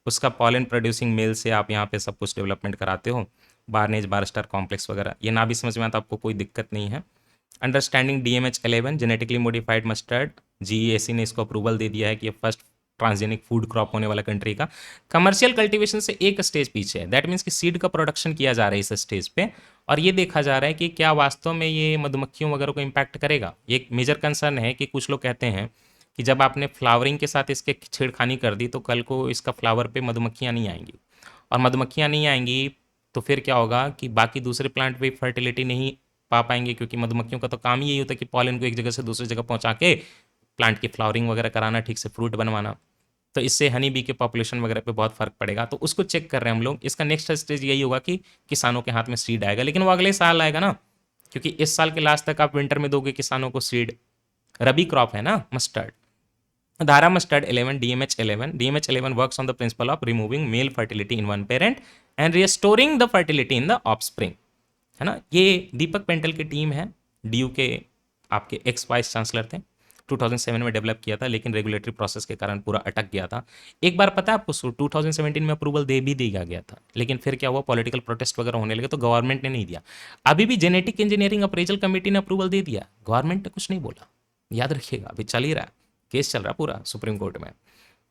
उसका पॉलन प्रोड्यूसिंग मेल से आप यहाँ पे सब कुछ डेवलपमेंट कराते हो। बारनेज, बार स्टार कॉम्प्लेक्स वगैरह, ये ना भी समझ में आता आपको कोई दिक्कत नहीं है। Understanding DMH11 genetically modified mustard, GEAC ने इसको अप्रूवल दे दिया है कि ये फर्स्ट ट्रांसजेनिक फूड क्रॉप होने वाला कंट्री का। कमर्शियल कल्टीवेशन से एक स्टेज पीछे है, दैट मीन्स कि सीड का प्रोडक्शन किया जा रहा है इस स्टेज पे, और ये देखा जा रहा है कि क्या वास्तव में ये मधुमक्खियों वगैरह को इम्पैक्ट करेगा। ये एक मेजर कंसर्न है कि कुछ लोग कहते हैं कि जब आपने फ्लावरिंग के साथ इसके छेड़खानी कर दी, तो कल को इसका फ्लावर पे मधुमक्खियाँ नहीं आएंगी, और मधुमक्खियाँ नहीं आएंगी तो फिर क्या होगा कि बाकी दूसरे प्लांट भी फर्टिलिटी नहीं पा पाएंगे, क्योंकि मधुमक्खियों का तो काम ही यही होता है कि पॉलन को एक जगह से दूसरी जगह पहुंचा के प्लांट की फ्लावरिंग वगैरह कराना, ठीक से फ्रूट बनवाना। तो इससे हनी बी के पॉपुलेशन वगैरह पे बहुत फर्क पड़ेगा, तो उसको चेक कर रहे हैं हम लोग। इसका नेक्स्ट स्टेज यही होगा कि किसानों के हाथ में सीड आएगा, लेकिन वो अगले साल आएगा ना, क्योंकि इस साल के लास्ट तक आप विंटर में दोगे किसानों को सीड। रबी क्रॉप है ना मस्टर्ड। धारा mustard 11 DMH11 works on the principle of removing mail fertility in one parent and restoring the fertility in the offspring, है ना। ये दीपक पेंटल की टीम है, DU के आपके एक्स वाइस चांसलर थे, 2007 में डेवलप किया था, लेकिन रेगुलेटरी प्रोसेस के कारण पूरा अटक गया था। एक बार पता है आपको 2017 में अप्रूवल दे भी दिया गया था, लेकिन फिर क्या हुआ, पॉलिटिकल प्रोटेस्ट वगैरह होने लगे तो गवर्नमेंट ने नहीं दिया। अभी भी जेनेटिक इंजीनियरिंग अप्रेजल कमेटी ने अप्रूवल दे दिया, गवर्नमेंट ने कुछ नहीं बोला। याद रखिएगा, अभी चल ही रहा है, केस चल रहा पूरा सुप्रीम कोर्ट में,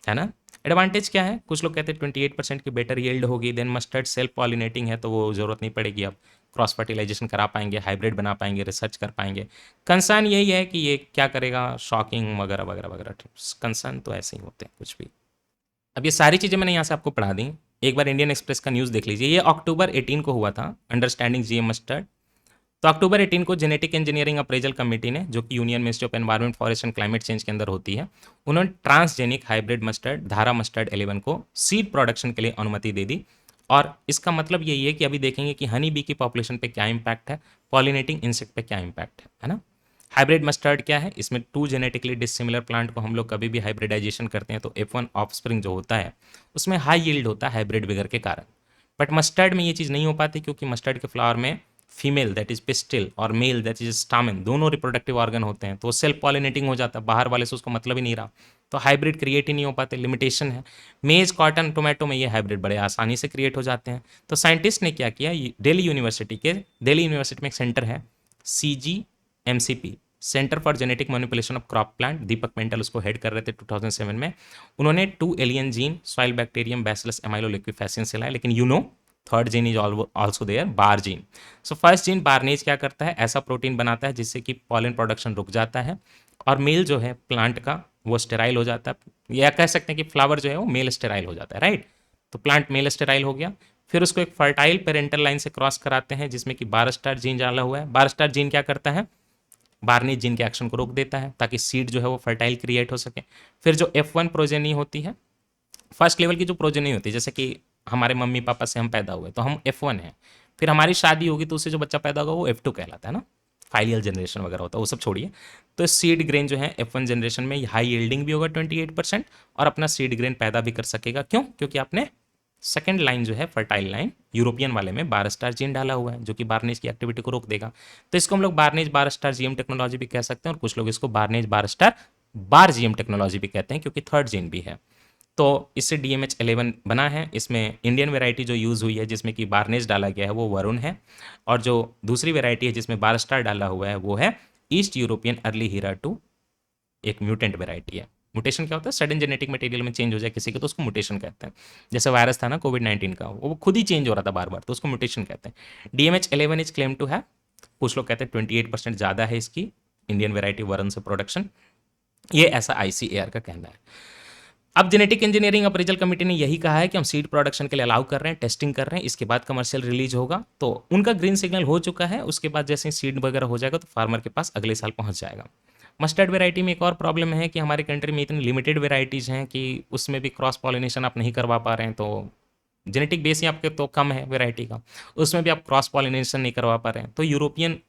है ना। एडवांटेज क्या है, कुछ लोग कहते हैं 28% की बेटर यील्ड होगी, देन मस्टर्ड सेल्फ पॉलिनेटिंग है, तो वो जरूरत नहीं पड़ेगी, अब क्रॉस फर्टिलाइजेशन करा पाएंगे, हाइब्रिड बना पाएंगे, रिसर्च कर पाएंगे। कंसर्न यही है कि ये क्या करेगा, शॉकिंग वगैरह वगैरह वगैरह। कंसर्न तो ऐसे ही होते हैं कुछ भी। अब ये सारी चीज़ें मैंने यहाँ से आपको पढ़ा दी, एक बार इंडियन एक्सप्रेस का न्यूज़ देख लीजिए। ये अक्टूबर 18 को हुआ था, अंडरस्टैंडिंग जीएम मस्टर्ड। तो अक्टूबर 18 को जेनेटिक इंजीनियरिंग अप्रेजल कमेटी ने, जो कि union ministry of environment, forest and climate change के अंदर होती है, उन्होंने ट्रांसजेनिक हाइब्रिड मस्टर्ड धारा मस्टर्ड 11 को सीड प्रोडक्शन के लिए अनुमति दे दी। और इसका मतलब यही है कि अभी देखेंगे कि हनी बी की पॉपुलेशन पे क्या इम्पैक्ट है, पॉलिनेटिंग इंसेक्ट पे क्या इम्पैक्ट है ना। हाइब्रिड मस्टर्ड क्या है, इसमें 2 जेनेटिकली डिसिमिलर प्लांट को हम लोग कभी भी हाइब्रिडाइजेशन करते हैं तो F1 ऑफस्प्रिंग जो होता है उसमें हाई यील्ड होता है हाइब्रिड विगर के कारण। बट मस्टर्ड में ये चीज़ नहीं हो पाती क्योंकि मस्टर्ड के फ्लावर में फीमेल दैट इज पिस्टिल और मेल दैट इज स्टामेन दोनों रिप्रोडक्टिव ऑर्गन होते हैं, तो सेल्फ पॉलिनेटिंग हो जाता है, बाहर वाले से उसको मतलब ही नहीं रहा, तो हाइब्रिड क्रिएट ही नहीं हो पाते, लिमिटेशन है। मेज कॉटन टोमेटो में ये हाइब्रिड बड़े आसानी से क्रिएट हो जाते हैं। तो साइंटिस्ट ने क्या किया, दिल्ली यूनिवर्सिटी में एक सेंटर है CGMCP, centre for genetic manipulation of crop plant, Deepak Pental उसको हेड कर रहे थे 2007 में। उन्होंने 2 alien gene soil bacterium Bacillus amyloliquefaciens से लाए, लेकिन third gene is also there, bar gene. So first gene barnase क्या करता है, ऐसा प्रोटीन बनाता है जिससे कि पॉलन प्रोडक्शन रुक जाता है और मेल जो है प्लांट का वो स्टेराइल हो जाता है, या कह सकते हैं कि फ्लावर जो है वो मेल स्टेराइल हो जाता है, राइट। तो प्लांट मेल स्टेराइल हो गया, फिर उसको एक फर्टाइल पेरेंटल लाइन से क्रॉस कराते हैं जिसमें कि बार स्टार जीन डाला हुआ है। बार स्टार जीन क्या करता है, बार्नेज जीन के एक्शन को रोक देता है ताकि सीड जो है वो फर्टाइल क्रिएट हो सके। फिर जो F1 प्रोजेनी होती है, फर्स्ट लेवल की जो प्रोजेनी होती है, जैसे कि हमारे मम्मी पापा से हम पैदा हुए तो हम F1 हैं, फिर हमारी शादी होगी तो उससे जो बच्चा पैदा होगा वो F2 कहलाता है ना, फाइलियल जनरेशन वगैरह होता है, वो सब छोड़िए। तो सीड ग्रेन जो है F1 जनरेशन में हाई यील्डिंग भी होगा 28% और अपना सीड ग्रेन पैदा भी कर सकेगा, क्यों, क्योंकि आपने सेकेंड लाइन जो है फर्टाइल लाइन यूरोपियन वाले में बार स्टार जीन डाला हुआ है जो कि बार्नेज की एक्टिविटी को रोक देगा। तो इसको हम लोग बार्नेज बार स्टार जीएम टेक्नोलॉजी भी कह सकते हैं और कुछ लोग इसको बार्नेज बार स्टार बार जीएम टेक्नोलॉजी भी कहते हैं क्योंकि थर्ड जीन भी है। तो इससे DMH11 बना है। इसमें इंडियन वेराइटी जो यूज़ हुई है जिसमें कि बार्नेज डाला गया है वो वरुण है, और जो दूसरी वेराइटी है जिसमें बार स्टार डाला हुआ है वो है ईस्ट यूरोपियन अर्ली हीरा 2, एक म्यूटेंट वेराइटी है। म्यूटेशन क्या होता है, सडन जेनेटिक मटेरियल में चेंज हो जाए किसी के तो उसको म्यूटेशन कहते हैं। जैसे वायरस था ना कोविड-19 का, वो खुद ही चेंज हो रहा था बार बार, तो उसको म्यूटेशन कहते हैं। DMH11 इज क्लेम टू है, कुछ लोग कहते हैं 28% ज़्यादा है इसकी इंडियन वेराइटी वरुण से प्रोडक्शन, ये ऐसा ICAR का कहना है। अब जेनेटिक इंजीनियरिंग अप्रेजल कमेटी ने यही कहा है कि हम सीड प्रोडक्शन के लिए अलाउ कर रहे हैं, टेस्टिंग कर रहे हैं, इसके बाद कमर्शियल रिलीज होगा। तो उनका ग्रीन सिग्नल हो चुका है, उसके बाद जैसे ही सीड वगैरह हो जाएगा तो फार्मर के पास अगले साल पहुंच जाएगा। मस्टर्ड वेराइटी में एक और प्रॉब्लम है कि हमारे कंट्री में इतनी लिमिटेड वेराइटीज़ हैं कि उसमें भी क्रॉस पॉलिनेशन आप नहीं करवा पा रहे हैं, तो जेनेटिक बेस ही आपके तो कम है वेराइटी का, उसमें भी आप क्रॉस पॉलिनेशन नहीं करवा पा रहे हैं। तो यूरोपियन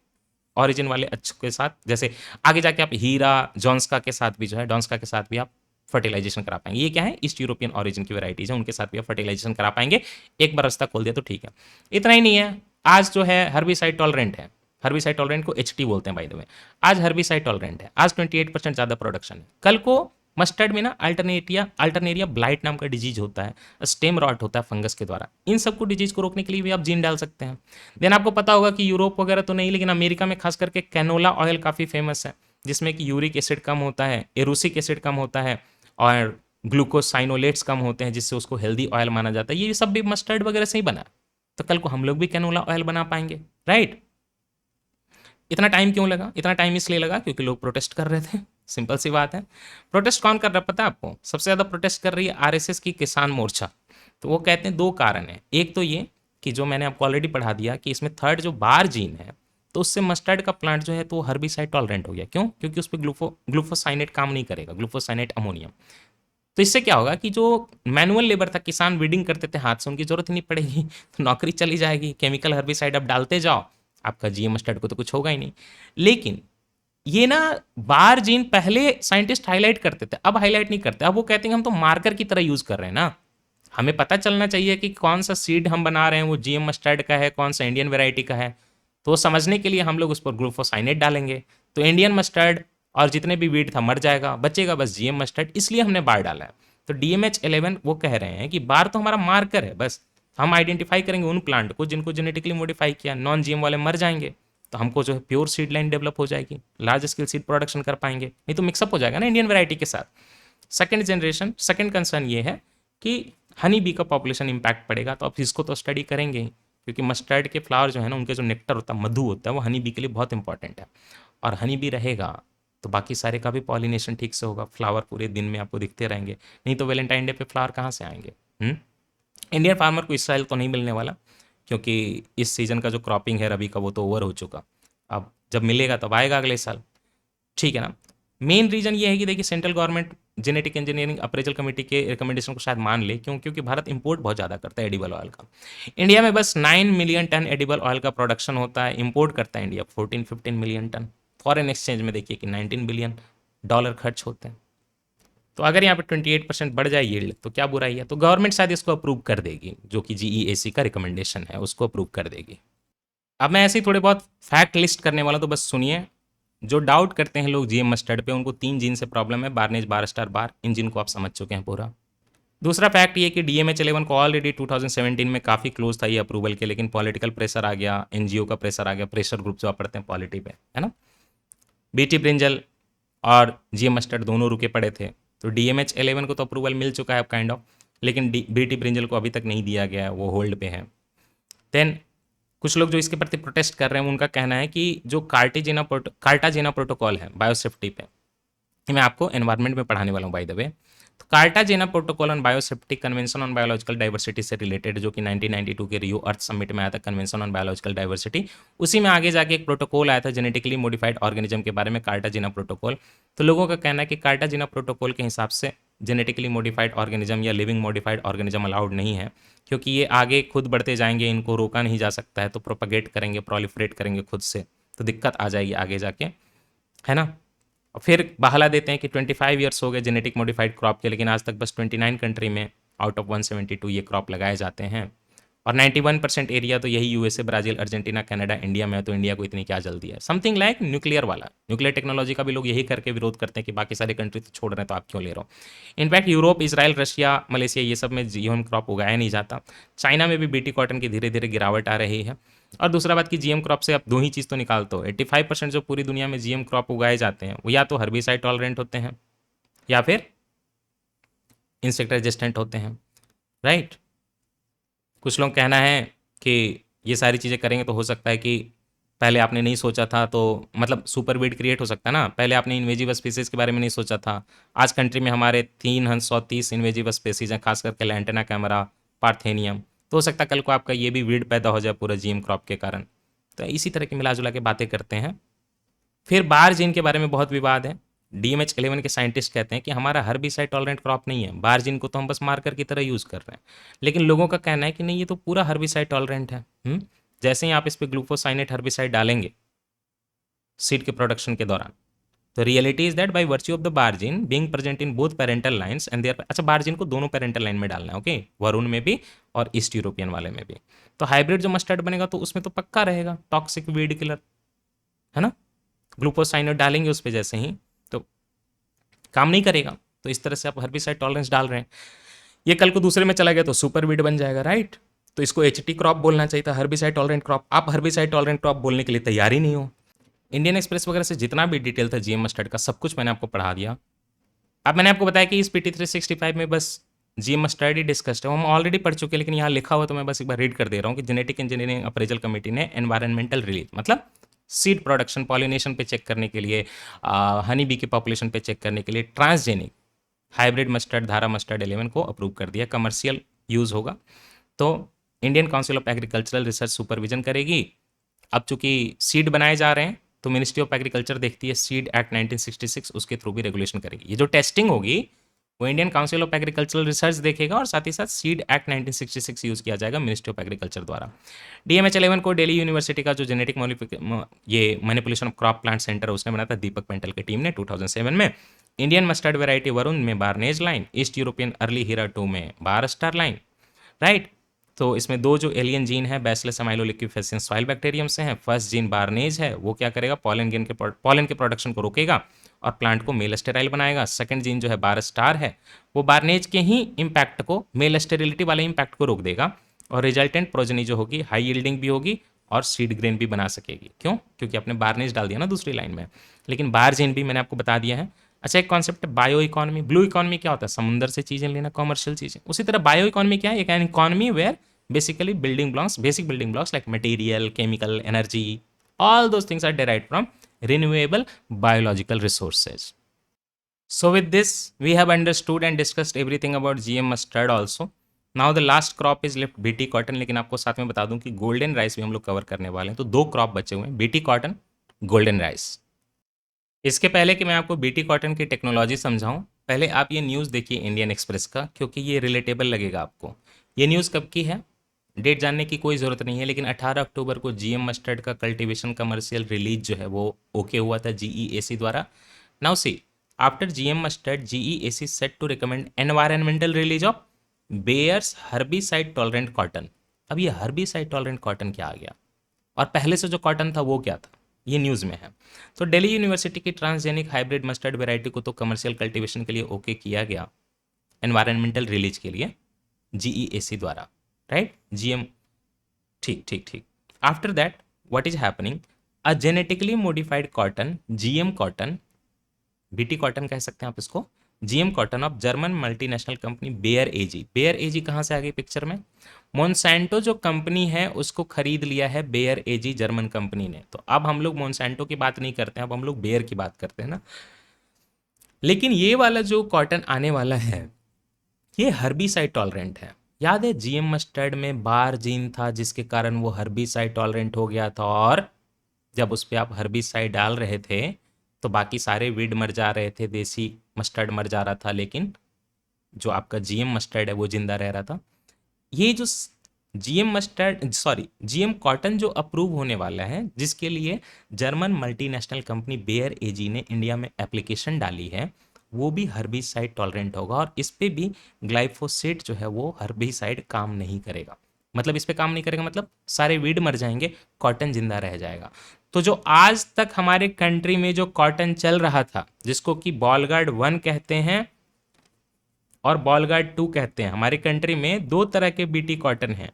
ऑरिजिन वाले अच्छों के साथ, जैसे आगे जाके आप हीरा जॉन्सका के साथ भी जो है, डॉन्सका के साथ भी आप फर्टिलाइजेशन करा पाएंगे। ये क्या है, ईस्ट यूरोपियन ऑरिजिन की वेराइटीज़ हैं, उनके साथ भी आप फर्टिलाइजेशन करा पाएंगे। एक बार रास्ता खोल दिया तो ठीक है। इतना ही नहीं है, आज जो है हर्बिसाइड टॉलरेंट है, हर्बिसाइड टॉलरेंट को HT बोलते हैं बाय द वे, आज हर्बिसाइड टॉलरेंट है, आज 28% ज़्यादा प्रोडक्शन है। कल को मस्टर्ड में ना अल्टरनेरिया ब्लाइट नाम का डिजीज होता है, स्टेम रॉट होता है फंगस के द्वारा, इन सबको डिजीज को रोकने के लिए भी आप जीन डाल सकते हैं। देन आपको पता होगा कि यूरोप वगैरह तो नहीं, लेकिन अमेरिका में खास करके कैनोला ऑयल काफ़ी फेमस है जिसमें कि यूरिक एसिड कम होता है, एरोसिक एसिड कम होता है और ग्लूकोसाइनोलेट्स कम होते हैं, जिससे उसको हेल्दी ऑयल माना जाता है। ये सब भी मस्टर्ड वगैरह से ही बना, तो कल को हम लोग भी कैनोला ऑयल बना पाएंगे, राइट। इतना टाइम क्यों लगा, इतना टाइम इसलिए लगा क्योंकि लोग प्रोटेस्ट कर रहे थे, सिंपल सी बात है। प्रोटेस्ट कौन कर रहा है पता है आपको, सबसे ज़्यादा प्रोटेस्ट कर रही है RSS की किसान मोर्चा। तो वो कहते हैं 2 कारण है, एक तो ये कि जो मैंने आपको ऑलरेडी पढ़ा दिया कि इसमें थर्ड जो बार जीन है, तो उससे मस्टर्ड का प्लांट जो है तो हर्बिसाइड टॉलरेंट हो गया। क्यों, क्योंकि उस पर ग्लूफोसाइनेट काम नहीं करेगा, ग्लूफोसाइनेट अमोनियम। तो इससे क्या होगा कि जो मैनुअल लेबर था, किसान वीडिंग करते थे हाथ से, उनकी जरूरत ही नहीं पड़ेगी, तो नौकरी चली जाएगी। केमिकल हर्बिसाइड अब डालते जाओ, आपका GM मस्टर्ड को तो कुछ होगा ही नहीं। लेकिन ये ना बार जीन पहले साइंटिस्ट हाईलाइट करते थे, अब हाईलाइट नहीं करते। अब वो कहते हैं हम तो मार्कर की तरह यूज कर रहे हैं ना, हमें पता चलना चाहिए कि कौन सा सीड हम बना रहे हैं वो GM मस्टर्ड का है, कौन सा इंडियन वेराइटी का है। तो समझने के लिए हम लोग उस पर ग्लूफोसाइनेट डालेंगे, तो इंडियन मस्टर्ड और जितने भी वीट था मर जाएगा, बचेगा बस GM मस्टर्ड, इसलिए हमने बार डाला है। तो DMH11 वो कह रहे हैं कि बार तो हमारा मार्कर है, बस हम आइडेंटिफाई करेंगे उन प्लांट को जिनको जेनेटिकली मॉडिफाई किया, नॉन GM वाले मर जाएंगे, तो हमको जो है प्योर सीड लाइन डेवलप हो जाएगी, लार्ज स्केल सीड प्रोडक्शन कर पाएंगे, नहीं तो मिक्सअप हो जाएगा ना इंडियन वैरायटी के साथ। सेकंड कंसर्न ये है कि हनी बी का पॉपुलेशन इंपैक्ट पड़ेगा, तो अब इसको तो स्टडी करेंगे ही, क्योंकि मस्टर्ड के फ्लावर जो है ना, उनके जो नेक्टर होता है, मधु होता है, वो हनी बी के लिए बहुत इंपॉर्टेंट है। और हनी बी रहेगा तो बाकी सारे का भी पॉलिनेशन ठीक से होगा, फ्लावर पूरे दिन में आपको दिखते रहेंगे, नहीं तो वैलेंटाइन डे पे फ्लावर कहाँ से आएंगे। इंडियन फार्मर को इस साल तो नहीं मिलने वाला, क्योंकि इस सीज़न का जो क्रॉपिंग है रबी का वो तो ओवर हो चुका, अब जब मिलेगा तब आएगा अगले साल, ठीक है ना। मेन रीज़न ये है कि देखिए central government genetic engineering appraisal committee के रिकमेंडेशन को शायद मान ले, क्यों? क्योंकि भारत इंपोर्ट बहुत ज़्यादा करता है एडिबल ऑयल का। इंडिया में बस 9 मिलियन टन एडिबल ऑयल का प्रोडक्शन होता है, इंपोर्ट करता है India 14-15 million ton. Foreign exchange में देखिए कि 19 बिलियन डॉलर खर्च होते हैं। तो अगर यहाँ पे 28% बढ़ जाए यील्ड तो क्या बुराई है? तो गवर्नमेंट शायद इसको अप्रूव कर देगी, जो कि जीईएसी का रिकमेंडेशन है उसको अप्रूव कर देगी। अब मैं ऐसे ही थोड़े बहुत फैक्ट लिस्ट करने वाला, तो बस सुनिए। जो डाउट करते हैं लोग जीएम मस्टर्ड पे, उनको 3 जीन से प्रॉब्लम है, बार्नेज, बार स्टार, बार। इन जीन को आप समझ चुके हैं पूरा। दूसरा फैक्ट ये कि DMH11 को ऑलरेडी 2017 में काफ़ी क्लोज था ये अप्रूवल के, लेकिन पॉलिटिकल प्रेशर आ गया, एनजीओ का प्रेशर आ गया, प्रेशर ग्रुप जो आप पढ़ते हैं पॉलिटी पे, है ना। बीटी ब्रिंजल और जीएम मस्टर्ड दोनों रुके पड़े थे, तो DMH11 को तो अप्रूवल मिल चुका है अब काइंड ऑफ, लेकिन बीटी ब्रिंजल को अभी तक नहीं दिया गया है, वो होल्ड पे है। देन कुछ लोग जो इसके प्रति प्रोटेस्ट कर रहे हैं उनका कहना है कि जो कार्टाजेना प्रोटोकॉल है बायोसेफ्टी पे, ये मैं आपको एनवायरनमेंट में पढ़ाने वाला हूँ बाय द वे। तो Cartagena protocol on biosafety convention on biological diversity से रिलेटेड, जो कि 1992 के रियो अर्थ समिट में आया था, कन्वेंशन ऑन बायोलॉजिकल डाइवर्सिटी, उसी में आगे जाके एक प्रोटोकॉल आया था जेनेटिकली मॉडिफाइड ऑर्गेनिज्म के बारे में, कार्टाजेना प्रोटोकॉल। तो लोगों का कहना है कि कार्टाजेना प्रोटोकॉल के हिसाब से जेनेटिकली मॉडिफाइड ऑर्गेनिज्म या लिविंग मॉडिफाइड ऑर्गेनिज्म अलाउड नहीं है, क्योंकि ये आगे खुद बढ़ते जाएंगे, इनको रोका नहीं जा सकता है, तो प्रोपगेट करेंगे, प्रोलिफरेट करेंगे खुद से, तो दिक्कत आ जाएगी आगे जाके, है ना। फिर बहाला देते हैं कि 25 ईयर्स हो गए जेनेटिक मॉडिफाइड क्रॉप के, लेकिन आज तक बस 29 कंट्री में आउट ऑफ 172 ये क्रॉप लगाए जाते हैं, और 91% एरिया तो यही USA, Brazil, Argentina, Canada, India में है। तो इंडिया को इतनी क्या जल्दी है? समथिंग लाइक न्यूक्लियर वाला, न्यूक्लियर टेक्नोलॉजी का भी लोग यही करके विरोध करते हैं कि बाकी सारे कंट्री तो छोड़ रहे हैं तो आप क्यों ले रहे हो। In fact Europe, Israel, Russia, Malaysia, ये सब में जीएम क्रॉप उगाया नहीं जाता। चाइना में भी बीटी कॉटन की धीरे धीरे गिरावट आ रही है। और दूसरा बात कि जीएम क्रॉप से आप दो ही चीज़ तो निकालते हो, 85% जो पूरी दुनिया में जीएम क्रॉप उगाए जाते हैं वो या तो हर्बिसाइड टॉलरेंट होते हैं या फिर इंसेक्ट रेजिस्टेंट होते हैं, राइट। कुछ लोग कहना है कि ये सारी चीज़ें करेंगे तो हो सकता है कि पहले आपने नहीं सोचा था, तो मतलब सुपर वीड क्रिएट हो सकता है ना, पहले आपने इन्वेजिव स्पीसीज़ के बारे में नहीं सोचा था। आज कंट्री में हमारे 330 इन्वेजिव स्पीसीज़ हैं, खास करके लैंटेना कैमरा, पार्थेनियम। तो हो सकता है कल को आपका ये भी वीड पैदा हो जाए पूरा जीएम क्रॉप के कारण। तो इसी तरह की मिला जुला के बातें करते हैं। फिर बार जीन के बारे में बहुत विवाद है। DMH11 के साइंटिस्ट कहते हैं कि हमारा हर्बिसाइड टॉलरेंट क्रॉप नहीं है, बार जीन को तो हम बस मार्कर की तरह यूज़ कर रहे हैं। लेकिन लोगों का कहना है कि नहीं, ये तो पूरा हर्बिसाइड टॉलरेंट है। जैसे ही आप इस पर ग्लूफोसाइनेट हर्बिसाइड डालेंगे सीड के प्रोडक्शन के दौरान, तो reality is that by virtue of the bar gene being present in both parental lines and there, अच्छा बार्जिन को दोनों पेरेंटल लाइन में डालना है, ओके, वरुण में भी और ईस्ट यूरोपियन वाले में भी। तो हाइब्रिड जो मस्टर्ड बनेगा तो उसमें तो पक्का रहेगा टॉक्सिक वीड किलर, है ना। ग्लूकोसाइनेट डालेंगे उस पर जैसे ही, तो काम नहीं करेगा। तो इस तरह से आप हर्बिसाइड टॉलरेंस डाल रहे हैं, ये कल को दूसरे में चला गया तो सुपर वीड बन जाएगा, राइट। तो इसको HT क्रॉप बोलना चाहिए था, हर्बिसाइड टॉलरेंट क्रॉप। आप हर्बिसाइड टॉलरेंट क्रॉप बोलने के लिए तैयार ही नहीं हो। इंडियन एक्सप्रेस वगैरह से जितना भी डिटेल था जीएम मस्टर्ड का, सब कुछ मैंने आपको पढ़ा दिया। अब मैंने आपको बताया कि इस PT365 में बस जीएम मस्टर्ड ही डिस्कस्ड है, वो हम ऑलरेडी पढ़ चुके हैं, लेकिन यहाँ लिखा हुआ तो मैं बस एक बार रीड कर दे रहा हूँ कि जेनेटिक इंजीनियरिंग अप्रेजल कमेटी ने एनवायरमेंटल रिलीज, मतलब सीड प्रोडक्शन, पॉलिनेशन पे चेक करने के लिए, हनी बी की पॉपुलेशन पे चेक करने के लिए ट्रांसजेनिक हाइब्रिड मस्टर्ड, धारा मस्टर्ड 11 को अप्रूव कर दिया, कमर्शियल यूज़ होगा। तो Indian council of agricultural research supervision करेगी। अब चूंकि सीड बनाए जा रहे हैं तो मिनिस्ट्री ऑफ एग्रीकल्चर देखती है, सीड एक्ट 1966 उसके थ्रू भी रेगुलेशन करेगी। ये जो टेस्टिंग होगी वो Indian council of agricultural research देखेगा, और साथ ही साथ सीड एक्ट 1966 यूज़ किया जाएगा मिनिस्ट्री ऑफ एग्रीकल्चर द्वारा। DMH11 को दिल्ली यूनिवर्सिटी का जो जेनेटिक ये manipulation of crop plant centre उसने बनाया था दीपक पेंटल की टीम ने 2007 में। इंडियन मस्टर्ड वेराइटी वरुण में बार्नेज line, east European early Heera 2 में बार स्टार लाइन, राइट। तो इसमें दो जो एलियन जीन है बैसिलस अमाइलोलिक्विफेसियन सॉइल बैक्टीरियम से हैं। फर्स्ट जीन बार्नेज है, वो क्या करेगा, पॉलन के प्रोडक्शन को रोकेगा और प्लांट को मेल स्टेराइल बनाएगा। सेकंड जीन जो है बार स्टार है, वो बार्नेज के ही इम्पैक्ट को, मेल स्टेरिलिटी वाले इम्पैक्ट को रोक देगा, और रिजल्टेंट प्रोजनी जो होगी हाई यील्डिंग भी होगी और सीड ग्रेन भी बना सकेगी। क्यों? क्योंकि आपने बार्नेज डाल दिया ना दूसरी लाइन में। लेकिन बार जीन भी मैंने आपको बता दिया है। अच्छा, एक कॉन्सेप्ट है बायो इकोनॉमी। ब्लू इकोनॉमी क्या होता है? समुद्र से चीज़ें लेना, कॉमर्शियल चीज़ें। उसी तरह बायो इकोनॉमी क्या है? एक economy where basically basic building blocks like material, chemical, energy, all those things are derived from renewable biological resources. So with this we have understood and discussed everything about GM mustard also. Now the last crop is left BT cotton, लेकिन आपको साथ में बता दूं कि golden rice भी हम लोग कवर करने वाले हैं। तो दो क्रॉप बचे हुए हैं, BT कॉटन, गोल्डन राइस। इसके पहले कि मैं आपको BT कॉटन की टेक्नोलॉजी समझाऊं, पहले आप ये न्यूज़ देखिए इंडियन एक्सप्रेस का, क्योंकि ये रिलेटेबल लगेगा आपको। ये न्यूज़ कब की है, डेट जानने की कोई ज़रूरत नहीं है, लेकिन 18 अक्टूबर को जीएम मस्टर्ड का कल्टीवेशन कमर्शियल रिलीज जो है वो ओके हुआ था जीईएसी द्वारा। Now see, after GM mustard GEAC set to recommend environmental release of Bayer's herbicide tolerant cotton. अब ये हर्बिसाइड टॉलरेंट कॉटन क्या आ गया, और पहले से जो कॉटन था वो क्या था, ये न्यूज़ में है। तो दिल्ली यूनिवर्सिटी की ट्रांसजेनिक हाइब्रिड मस्टर्ड वेराइटी को तो कमर्शियल कल्टीवेशन के लिए ओके किया गया, एनवायरमेंटल रिलीज के लिए जीईएसी द्वारा, राइट, जीएम, ठीक ठीक ठीक। After that what is happening, a genetically modified cotton, GM cotton, BT cotton कह सकते हैं आप इसको, GM cotton of German multinational company Bayer AG. Bayer AG कहाँ से आ गई पिक्चर में, मोनसैंटो जो कंपनी है उसको खरीद लिया है बेयर एजी जर्मन कंपनी ने। तो अब हम लोग मोनसैंटो की बात नहीं करते हैं, अब हम लोग बेयर की बात करते हैं ना। लेकिन ये वाला जो कॉटन आने वाला है ये हर्बिसाइड टॉलरेंट है। याद है जीएम मस्टर्ड में बार जीन था जिसके कारण वो हर्बिसाइड टॉलरेंट हो गया था, और जब उस पर आप हर्बिसाइड डाल रहे थे तो बाकी सारे वीड मर जा रहे थे, देसी मस्टर्ड मर जा रहा था, लेकिन जो आपका जीएम मस्टर्ड है वो जिंदा रह रहा था। ये जो GM mustard, sorry, GM cotton जो अप्रूव होने वाला है, जिसके लिए जर्मन मल्टीनेशनल कंपनी बेयर एजी ने इंडिया में एप्लीकेशन डाली है, वो भी हर्बिसाइड टॉलरेंट होगा, और इस पे भी ग्लाइफोसेट जो है वो हर्बिसाइड काम नहीं करेगा। मतलब इस पे काम नहीं करेगा मतलब सारे वीड मर जाएंगे, कॉटन जिंदा रह जाएगा। तो जो आज तक हमारे कंट्री में जो कॉटन चल रहा था, जिसको कि बॉलगार्ड 1 कहते हैं और बॉलगार्ड 2 कहते हैं, हमारी कंट्री में दो तरह के बीटी कॉटन हैं,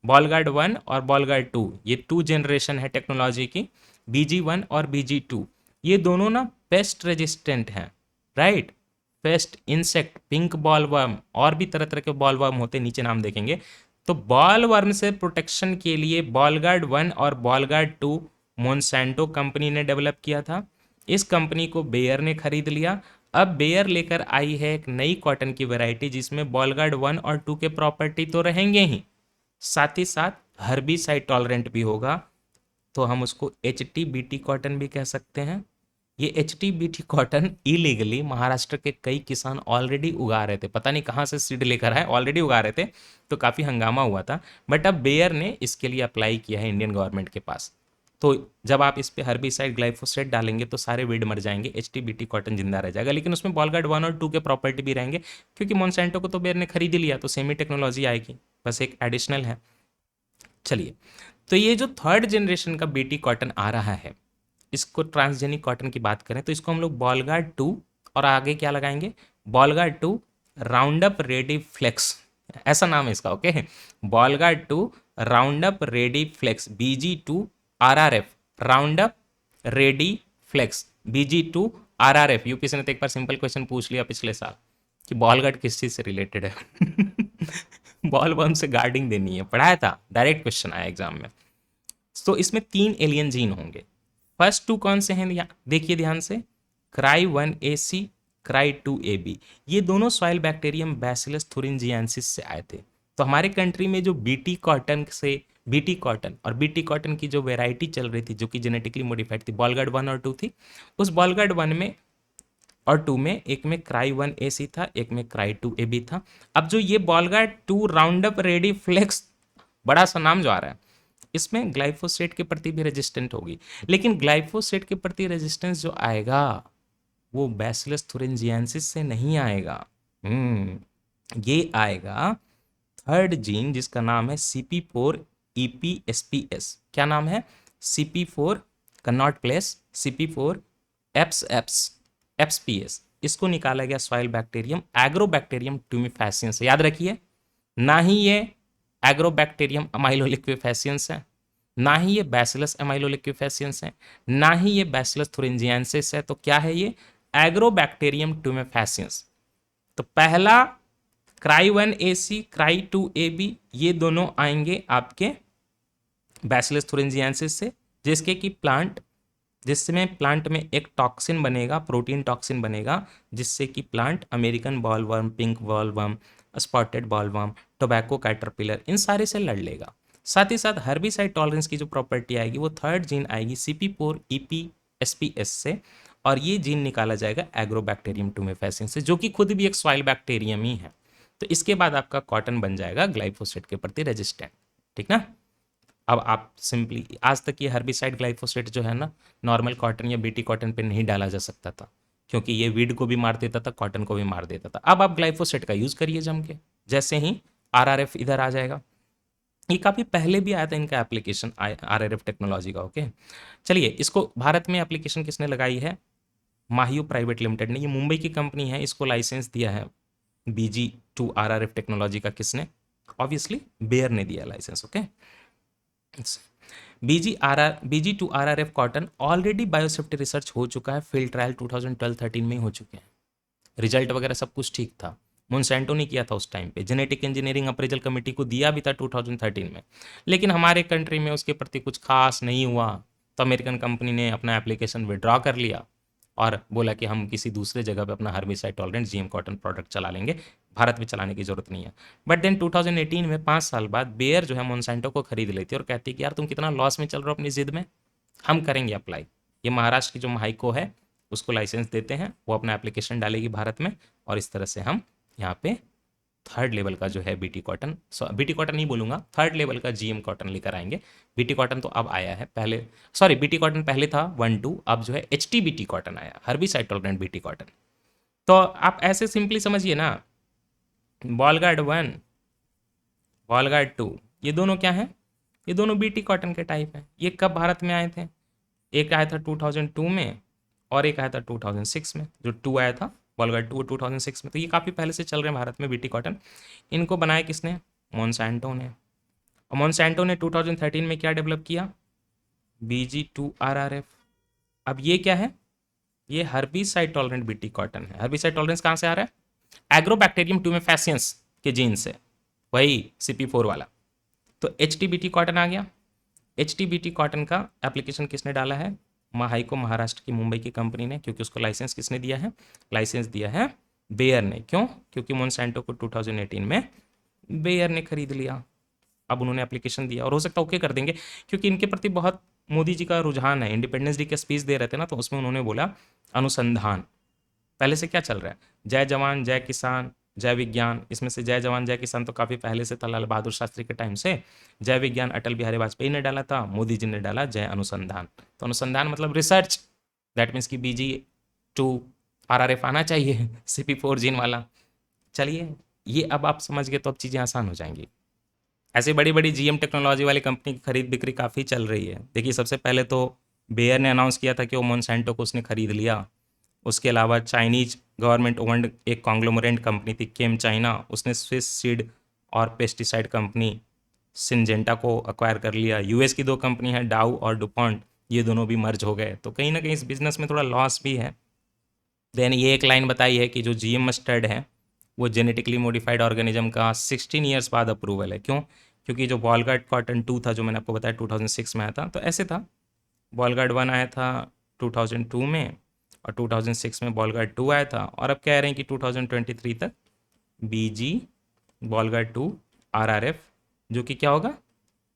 बॉलगार्ड 1 और बॉलगार्ड 2। ये 2 जनरेशन है टेक्नोलॉजी की, BG1 और BG2। ये दोनों ना पेस्ट रेजिस्टेंट हैं, right, paste, insect, pink bollworm, और भी तरह तरह के बॉलवर्म होते हैं, नीचे नाम देखेंगे। तो बॉलवर्म से प्रोटेक्शन के लिए बॉलगार्ड 1 और बॉलगार्ड 2 मोनसैंटो कंपनी ने डेवलप किया था। इस कंपनी को बेयर ने खरीद लिया। अब बेयर लेकर आई है एक नई कॉटन की वैरायटी जिसमें बॉलगार्ड 1 और 2 के प्रॉपर्टी तो रहेंगे ही, साथ ही साथ हर्बिसाइड टॉलरेंट भी होगा। तो हम उसको HT-BT कॉटन भी कह सकते हैं। ये HT-BT कॉटन इलीगली महाराष्ट्र के कई किसान ऑलरेडी उगा रहे थे, पता नहीं कहाँ से सीड लेकर आए, ऑलरेडी उगा रहे थे, तो काफ़ी हंगामा हुआ था। बट अब बेयर ने इसके लिए अप्लाई किया है इंडियन गवर्नमेंट के पास। तो जब आप इस पे हर्बिसाइड ग्लाइफोसेट डालेंगे तो सारे वीड मर जाएंगे, HT-BT कॉटन जिंदा रह जाएगा, लेकिन उसमें बॉलगार्ड 1 और 2 के प्रॉपर्टी भी रहेंगे, क्योंकि मोनसैंटो को तो बेयर ने खरीद ही लिया, तो सेमी टेक्नोलॉजी आएगी, बस एक एडिशनल है। चलिए, तो ये जो थर्ड जनरेशन का बीटी कॉटन आ रहा है, इसको ट्रांसजेनिक कॉटन की बात करें तो इसको हम लोग बॉलगार्ड 2 और आगे क्या लगाएंगे, Bollgard 2 round up ready flex, ऐसा नाम है इसका, okay, Bollgard 2 round up ready flex, BG2 RRF, round up ready flex, BG2 RRF। UPSC ने तो एक बार सिंपल क्वेश्चन पूछ लिया पिछले साल कि बॉल गार्ड किस चीज से रिलेटेड है बॉल बम से गार्डिंग देनी है, पढ़ाया था, डायरेक्ट क्वेश्चन आया एग्जाम में। तो इसमें 3 एलियन जीन होंगे। फर्स्ट 2 कौन से हैं, देखिए ध्यान से, Cry1AC, Cry2AB। ये दोनों सॉइल बैक्टीरियम बैसिलस thuringiensis से आए थे। तो हमारे कंट्री में जो बीटी कॉटन से, बीटी कॉटन और बीटी कॉटन की जो वेराइटी चल रही थी जो कि जेनेटिकली मॉडिफाइड थी, बॉलगार्ड 1 और 2 थी, उस बॉलगार्ड 1 में और 2 में, एक में Cry1AC था, एक में Cry2AB था। अब जो ये Bollgard 2 round up ready flex, बड़ा सा नाम जो आ रहा है, इसमें ग्लाइफोसेट के प्रति भी रेजिस्टेंट होगी, लेकिन ग्लाइफोसेट के प्रति रेजिस्टेंस जो आएगा वो बैसिलस thuringiensis से नहीं आएगा। ये आएगा थर्ड जीन जिसका नाम है CP4EPSPS। क्या नाम है, CP4 कनॉट प्लेस, CP4EPSPS। इसको निकाला गया सॉइल बैक्टीरियम एग्रोबैक्टीरियम ट्यूमिफेसियंस से, याद रखिए, ना ही ये एग्रोबैक्टीरियम अमाइलोलिक्विफेसियंस है, ना ही ये बैसिलस अमाइलोलिक्विफेसियंस है, ना ही ये बैसिलस thuringiensis है, तो क्या है ये, एग्रोबैक्टीरियम ट्यूमिफेसियंस। तो पहला Cry1AC, Cry2AB, ये दोनों आएंगे आपके बैसिलस thuringiensis से, जिसमें प्लांट में एक टॉक्सिन बनेगा, प्रोटीन टॉक्सिन बनेगा, जिससे कि plant American bollworm, pink bollworm, spotted bollworm, tobacco caterpillar, इन सारे से लड़ लेगा। साथ ही साथ हर्बिसाइड टॉलरेंस की जो प्रॉपर्टी आएगी वो थर्ड जीन आएगी CP4EPSPS से, और ये जीन निकाला जाएगा एग्रोबैक्टीरियम टुमेफेसिन से, जो कि खुद भी एक सॉइल बैक्टीरियम ही है। तो इसके बाद आपका कॉटन बन जाएगा ग्लाइफोसेट के प्रति रेजिस्टेंट, ठीक ना। अब आप सिंपली, आज तक ये हर्बिसाइड ग्लाइफोसेट जो है ना, नॉर्मल कॉटन या बीटी कॉटन पे नहीं डाला जा सकता था, क्योंकि ये वीड को भी मार देता था, कॉटन को भी मार देता था। अब आप ग्लाइफोसेट का यूज़ करिए जम के, जैसे ही आरआरएफ इधर आ जाएगा। ये काफ़ी पहले भी आया था इनका एप्लीकेशन आरआरएफ टेक्नोलॉजी का। ओके, चलिए, इसको भारत में एप्लीकेशन किसने लगाई है? माहियो प्राइवेट लिमिटेड ने, ये मुंबई की कंपनी है, इसको लाइसेंस दिया है BG2 आरआरएफ टेक्नोलॉजी का। किसने? ऑब्वियसली बेयर ने दिया license. Okay, BG2 RRF cotton already biosafety research हो चुका है, फील्ड ट्रायल 2012-13 में ही हो चुके हैं, रिजल्ट वगैरह सब कुछ ठीक था। मोनसेंटो ने किया था उस टाइम पे, जेनेटिक इंजीनियरिंग अप्रेजल कमेटी को दिया भी था 2013 में, लेकिन हमारे कंट्री में उसके प्रति कुछ खास नहीं हुआ, तो अमेरिकन कंपनी ने अपना एप्लीकेशन विड्रॉ कर लिया और बोला कि हम किसी दूसरे जगह पे अपना herbicide tolerant GM cotton product चला लेंगे, भारत में चलाने की जरूरत नहीं है। बट देन 2018 में 5 साल बाद बेयर जो है मोनसेंटो को खरीद लेती है और कहती है कि यार तुम कितना लॉस में चल रहे हो अपनी जिद में, हम करेंगे अप्लाई। ये महाराष्ट्र की जो महाइको है उसको लाइसेंस देते हैं, वो अपना एप्लीकेशन डालेगी भारत में, और इस तरह से हम यहाँ पे थर्ड लेवल का जो है बीटी कॉटन नहीं बोलूँगा, थर्ड लेवल का GM कॉटन लेकर आएंगे। बीटी कॉटन तो अब आया है, पहले सॉरी बीटी कॉटन पहले था 1-2, अब जो है HT-BT कॉटन आया, हर्बिसाइड टॉलरेंट बीटी कॉटन। तो आप ऐसे सिंपली समझिए ना, बॉलगार्ड 1, बॉलगार्ड 2, ये दोनों क्या हैं? ये दोनों बीटी कॉटन के टाइप हैं। ये कब भारत में आए थे? एक आया था 2002 में और एक आया था 2006 में। जो 2 आया था बॉलगार्ड 2 2006 में, तो ये काफ़ी पहले से चल रहे हैं भारत में बीटी कॉटन। इनको बनाया किसने? मोनसेंटो ने। और मोनसेंटो ने 2013 में क्या डेवलप किया? BG2 RRF। अब ये क्या है? ये हर्बिसाइड टॉलरेंट बीटी कॉटन है। हर्बिसाइड टॉलरेंस कहाँ से आ रहा है? एग्रोबैक्टीरियम टुमेफेसियंस के जीन से, वही CP4 वाला। तो HT-BT कॉटन आ गया। HT-BT कॉटन का एप्लीकेशन किसने डाला है? महाइको, महाराष्ट्र की मुंबई की कंपनी ने, क्योंकि उसको लाइसेंस किसने दिया है? लाइसेंस दिया है बेयर ने। क्यों? क्योंकि मोनसेंटो को 2018 में बेयर ने खरीद लिया। अब उन्होंने एप्लीकेशन दिया और हो सकता है ओके कर देंगे, क्योंकि इनके प्रति बहुत मोदी जी का रुझान है। इंडिपेंडेंस डे के स्पीच दे रहे थे ना, तो उसमें उन्होंने बोला अनुसंधान। पहले से क्या चल रहा है? जय जवान जय किसान जय विज्ञान। इसमें से जय जवान जय किसान तो काफ़ी पहले से था, लाल बहादुर शास्त्री के टाइम से। जय विज्ञान अटल बिहारी वाजपेयी ने डाला था, मोदी जी ने डाला जय अनुसंधान। तो अनुसंधान मतलब रिसर्च, दैट मीन्स कि BG2 RRF आना चाहिए CP4 जीन वाला। चलिए, ये अब आप समझ गए तो अब चीज़ें आसान हो जाएंगी। ऐसे बड़ी बड़ी GM टेक्नोलॉजी वाली कंपनी की खरीद बिक्री काफ़ी चल रही है। देखिए, सबसे पहले तो बेयर ने अनाउंस किया था कि वो मोनसेंटो को उसने खरीद लिया। उसके अलावा चाइनीज गवर्नमेंट ओन्ड एक कॉन्ग्लोमरेंट कंपनी थी केम चाइना, उसने स्विस सीड और पेस्टिसाइड कंपनी सिंजेंटा को अक्वायर कर लिया। US की 2 कंपनी है डाउ और डुपॉन्ट, ये दोनों भी मर्ज हो गए। तो कहीं ना कहीं इस बिजनेस में थोड़ा लॉस भी है। देन ये एक लाइन बताई है कि जो GM मस्टर्ड है वो जेनेटिकली मॉडिफाइड ऑर्गेनिज्म का 16 ईयर्स बाद अप्रूवल है। क्यों? क्योंकि जो बॉलगार्ड कॉटन 2 था, जो मैंने आपको बताया 2006 में आया था, तो ऐसे था। बॉलगार्ड 1 आया था 2002 में और 2006 में बॉलगार्ड 2 आया था, और अब कह रहे हैं कि 2023 तक BG बॉलगार्ड 2 RRF, जो कि क्या होगा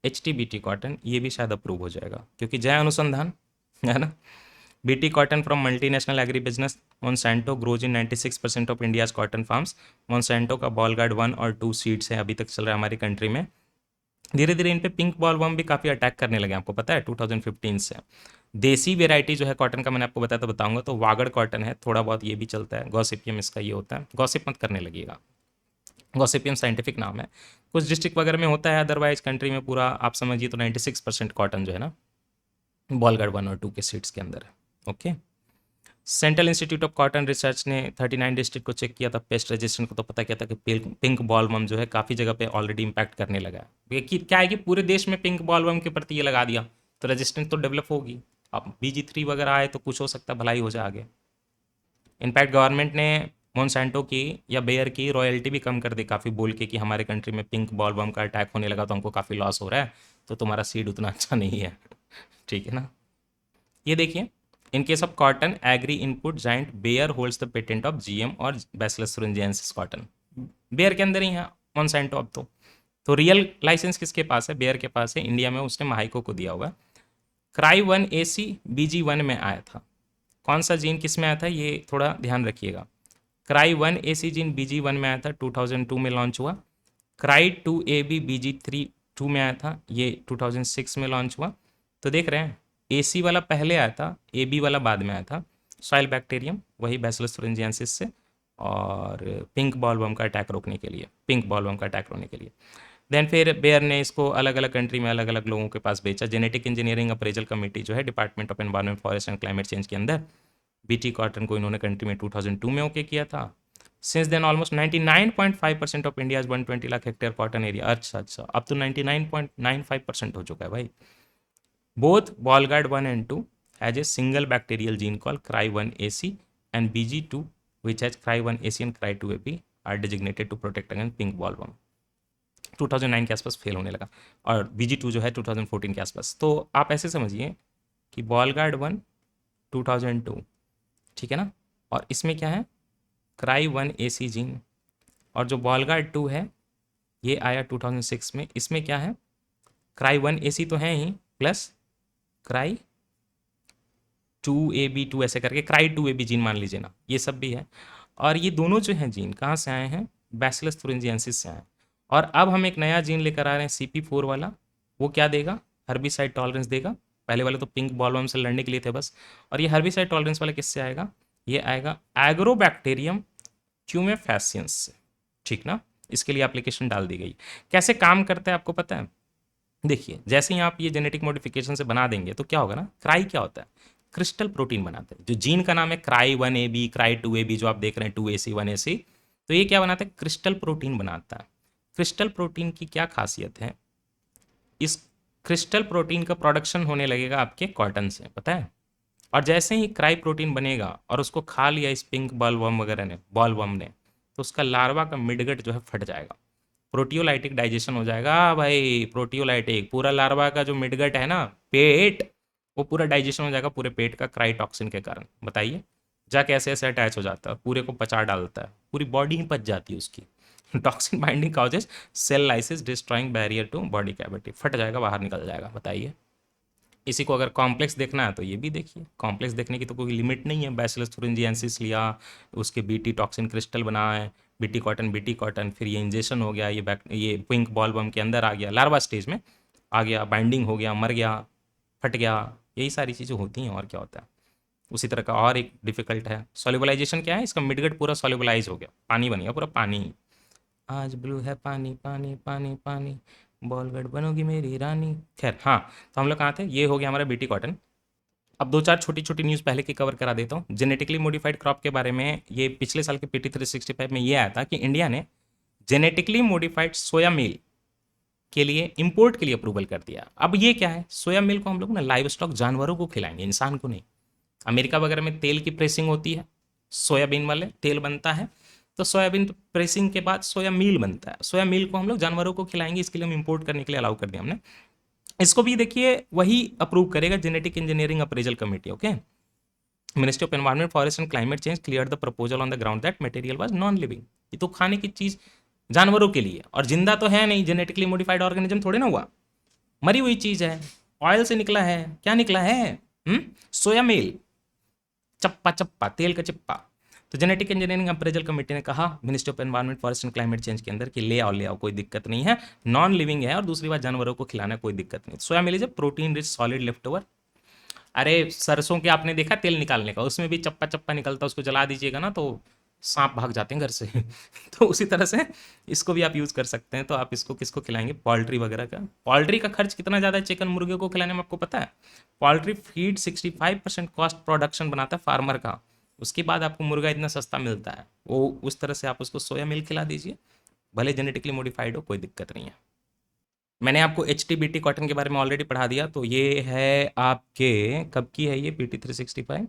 HT-BT कॉटन, ये भी शायद अप्रूव हो जाएगा, क्योंकि जय अनुसंधान है ना। BT cotton from multinational agri business Monsanto grows in 96% of India's cotton farms. Monsanto का बॉलगार्ड 1 और 2 सीड्स है, अभी तक चल रहा है हमारी कंट्री में। धीरे धीरे इन पे पिंक बॉलवर्म भी काफ़ी अटैक करने लगे, आपको पता है 2015 से। देसी वेराइटी जो है कॉटन का, मैंने आपको बताया तो बताऊंगा, तो वागड़ कॉटन है, थोड़ा बहुत ये भी चलता है। गॉसिपियम इसका ये होता है, गॉसिप मत करने लगिएगा, गॉसिपियम साइंटिफिक नाम है। कुछ डिस्ट्रिक्ट वगैरह में होता है, अदरवाइज कंट्री में पूरा आप समझिए तो 96% कॉटन जो है ना बॉलगार्ड 1 और 2 के सीड्स के अंदर है। Okay, central institute of cotton research ने 39 डिस्ट्रिक्ट को चेक किया था पेस्ट रेजिस्टेंट को, तो पता क्या था कि पिंक बॉलवर्म जो है काफ़ी जगह पे ऑलरेडी इंपैक्ट करने लगा है। क्या है कि पूरे देश में पिंक बॉलवर्म के प्रति ये लगा दिया तो रेजिस्टेंट तो डेवलप होगी। अब BG3 वगैरह आए तो कुछ हो सकता है, भलाई हो जाए आगे। इनफैक्ट गवर्नमेंट ने मोनसेंटो की या बेयर की रॉयल्टी भी कम कर दी काफ़ी, बोल के कि हमारे कंट्री में पिंक बॉलवर्म का अटैक होने लगा तो हमको काफ़ी लॉस हो रहा है, तो तुम्हारा सीड उतना अच्छा नहीं है। ठीक है ना। ये देखिए, in case of cotton agri input giant Bayer holds the patent of GM और बैसिलस thuringiensis कॉटन, बेयर के अंदर ही है मोनसेंटो अब तो रियल लाइसेंस किसके पास है? बेयर के पास है, इंडिया में उसने महाइको को दिया हुआ। क्राई 1 AC BG1 में आया था, कौन सा जीन किस में आया था ये थोड़ा ध्यान रखिएगा। CRY1AC जीन BG1 में आया था, 2002 में लॉन्च हुआ। CRY2AB BG3 2 में आया था, ये 2006 में लॉन्च हुआ। तो देख रहे हैं AC वाला पहले आया था, AB वाला बाद में आया था। सॉइल बैक्टीरियम वही बैसिलस thuringiensis से, और पिंक बॉलवर्म का अटैक रोकने के लिए, पिंक बॉलवर्म का अटैक रोकने के लिए। देन फिर बेयर ने इसको अलग अलग कंट्री में अलग अलग लोगों के पास बेचा। जेनेटिक इंजीनियरिंग अप्रेजल कमेटी जो है department of environment forest and climate change के अंदर, BT कॉटन को इन्होंने कंट्री में 2002 में ओके किया था। Since then almost 99.5% of India 120 lakh hectare cotton area. अच्छा, अब तो 99.95% हो चुका है भाई। Both Bollgard 1 and 2 has a single bacterial gene called CRY1AC, and BG2 which has CRY1AC and CRY2AB are designated to protect against pink bollworm। 2009 के आसपास fail होने लगा, और BG2 जो है 2014 के आसपास। तो आप ऐसे समझिए कि बॉलगार्ड 1 2002, ठीक है ना, और इसमें क्या है CRY1AC जीन, और जो बॉलगार्ड 2 है ये आया 2006 में। इसमें क्या है CRY1AC तो है ही, प्लस CRY2AB2 ऐसे करके CRY2AB जीन मान लीजिए ना, ये सब भी है। और ये दोनों जो हैं जीन कहाँ से आए हैं, बैसिलस thuringiensis से आए। और अब हम एक नया जीन लेकर आ रहे हैं CP4 वाला। वो क्या देगा, हर्बिसाइड टॉलरेंस देगा। पहले वाले तो पिंक बॉलवर्म से लड़ने के लिए थे बस, और ये हर्बिसाइड टॉलरेंस वाला किससे आएगा, ये आएगा एग्रोबैक्टीरियम क्यूमेफैसियंस से, ठीक ना। इसके लिए एप्लीकेशन डाल दी गई। कैसे काम करता है आपको पता है, देखिए जैसे ही आप ये जेनेटिक मॉडिफिकेशन से बना देंगे तो क्या होगा ना, क्राई क्या होता है, क्रिस्टल प्रोटीन बनाते हैं। जो जीन का नाम है CRY1AB, CRY2AB जो आप देख रहे हैं 2AC 1AC, तो ये क्या बनाता है, क्रिस्टल प्रोटीन बनाता है। क्रिस्टल प्रोटीन की क्या खासियत है, इस क्रिस्टल प्रोटीन का प्रोडक्शन होने लगेगा आपके कॉटन से, पता है। और जैसे ही क्राई प्रोटीन बनेगा और उसको खा लिया इस पिंक बॉलवर्म वगैरह ने, बॉलवर्म ने, तो उसका लार्वा का मिडगट जो है फट जाएगा, प्रोटियोलाइटिक डाइजेशन हो जाएगा भाई। प्रोटियोलाइटिक पूरा लार्वा का जो मिडगट है ना, पेट, वो पूरा डाइजेशन हो जाएगा पूरे पेट का क्राइटॉक्सिन के कारण। बताइए, जाके ऐसे ऐसे अटैच हो जाता है, पूरे को पचा डालता है, पूरी बॉडी ही पच जाती है उसकी। Toxin binding causes cell lysis destroying barrier to body cavity, फट जाएगा, बाहर निकल जाएगा। बताइए, इसी को अगर कॉम्प्लेक्स देखना है तो ये भी देखिए, कॉम्प्लेक्स देखने की तो कोई लिमिट नहीं है। बैसिलस thuringiensis लिया, उसके BT टॉक्सिन क्रिस्टल बनाए, BT कॉटन, फिर ये इंजेक्शन हो गया, ये पिंक बॉलवर्म के अंदर आ गया, लार्वा स्टेज में आ गया, बाइंडिंग हो गया, मर गया, फट गया, यही सारी चीज़ें होती हैं। और क्या होता है उसी तरह का। और एक डिफिकल्ट है सॉल्युबलाइजेशन, क्या है इसका, मिडगट पूरा सॉल्युबलाइज हो गया, पानी बन गया पूरा पानी। आज ब्लू है पानी पानी पानी पानी, बॉलगढ़ बनोगी मेरी रानी। खैर हाँ, तो हम लोग कहाँ थे, ये हो गया हमारा BT कॉटन। अब दो चार छोटी छोटी न्यूज़ पहले की कवर करा देता हूँ जेनेटिकली मॉडिफाइड क्रॉप के बारे में। ये पिछले साल के PT 365 में ये आया था कि इंडिया ने जेनेटिकली मॉडिफाइड सोया मिल के लिए इंपोर्ट के लिए अप्रूवल कर दिया। अब ये क्या है, सोया मिल को हम लोग ना लाइव स्टॉक जानवरों को खिलाएंगे, इंसान को नहीं। अमेरिका वगैरह में तेल की प्रेसिंग होती है, सोयाबीन वाले तेल बनता है, तो सोयाबीन प्रेसिंग के बाद सोया मील बनता है। सोया मील को हम लोग जानवरों को खिलाएंगे, इसके लिए हम इंपोर्ट करने के लिए अलाउ कर दिया हमने। इसको भी देखिए वही अप्रूव करेगा, genetic engineering appraisal committee. Okay, ministry of environment forest and climate change clear the proposal on the ground that material was non living. ये तो खाने की चीज जानवरों के लिए, और जिंदा तो है नहीं, जेनेटिकली मॉडिफाइड ऑर्गेनिज्म थोड़े ना हुआ, मरी हुई चीज है, ऑयल से निकला है। क्या निकला है, सोया मील, चप्पा चप्पा, तेल का चिप्पा। तो जेनेटिक इंजीनियरिंग अप्रेजल कमेटी ने कहा ministry of environment forest and climate change के अंदर कि ले आओ कोई दिक्कत नहीं है, नॉन लिविंग है, और दूसरी बात जानवरों को खिलाना कोई दिक्कत नहीं। Soya meal is protein rich solid left over. अरे सरसों के आपने देखा तेल निकालने का, उसमें भी चप्पा चप्पा निकलता, उसको जला दीजिएगा ना तो सांप भाग जाते हैं घर से। तो उसी तरह से इसको भी आप यूज़ कर सकते हैं। तो आप इसको किसको खिलाएंगे, पोल्ट्री वगैरह का। पोल्ट्री का खर्च कितना ज़्यादा है चिकन मुर्गे को खिलाने में, आपको पता है। पोल्ट्री फीड 65% कॉस्ट प्रोडक्शन बनाता है फार्मर का, उसके बाद आपको मुर्गा इतना सस्ता मिलता है। वो उस तरह से आप उसको सोया मिल खिला दीजिए, भले जेनेटिकली मॉडिफाइड हो, कोई दिक्कत नहीं है। मैंने आपको HT-BT कॉटन के बारे में ऑलरेडी पढ़ा दिया। तो ये है आपके, कब की है ये PT 365,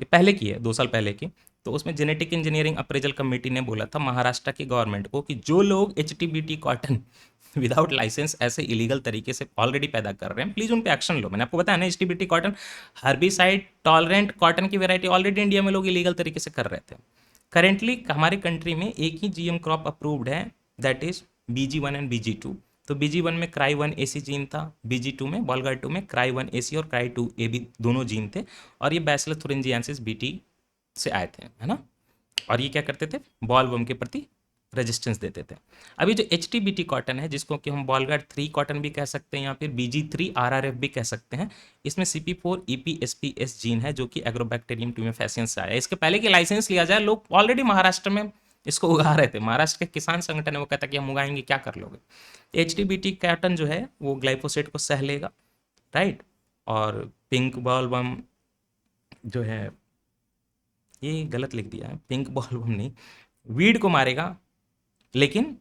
ये पहले की है, 2 साल पहले की। तो उसमें जेनेटिक इंजीनियरिंग अप्रेजल कमेटी ने बोला था महाराष्ट्र की गवर्नमेंट को कि जो लोग HT-BT कॉटन विदाउट लाइसेंस ऐसे इलीगल तरीके से ऑलरेडी पैदा कर रहे हैं, प्लीज़ उन पे एक्शन लो। मैंने आपको बताया ना, HT-BT cotton herbicide tolerant cotton की वैरायटी ऑलरेडी इंडिया में लोग इलीगल तरीके से कर रहे थे। करेंटली हमारे कंट्री में एक ही GM क्रॉप अप्रूव्ड है, that is BG1 and BG2, तो BG1 में CRY1AC जीन था, BG2 में बॉलगार्ड 2 में CRY1AC और CRY2A भी दोनों जीन थे, और ये बैसिलस thuringiensis BT से आए थे, है ना। और ये क्या करते थे, बॉल वर्म के प्रति रेजिस्टेंस देते थे। अभी जो HTBT कॉटन है, जिसको कि हम बॉलगार्ड 3 कॉटन भी कह सकते हैं या फिर BG3 RRF भी कह सकते हैं, इसमें CP4 EPSPS जीन है जो कि एग्रोबैक्टीरियम ट्यूमेफेसियंस से आया है। इसके पहले कि लाइसेंस लिया जाए, लोग ऑलरेडी महाराष्ट्र में इसको उगा रहे थे। महाराष्ट्र के किसान संगठन है, वो कहता कि हम उगाएंगे, क्या कर लोगे। HTBT कॉटन जो है वो ग्लाइफोसेट को सह लेगा, राइट। और पिंक बॉल बम जो है, ये गलत लिख दिया है, पिंक बॉल बम नहीं, वीड को मारेगा, लेकिन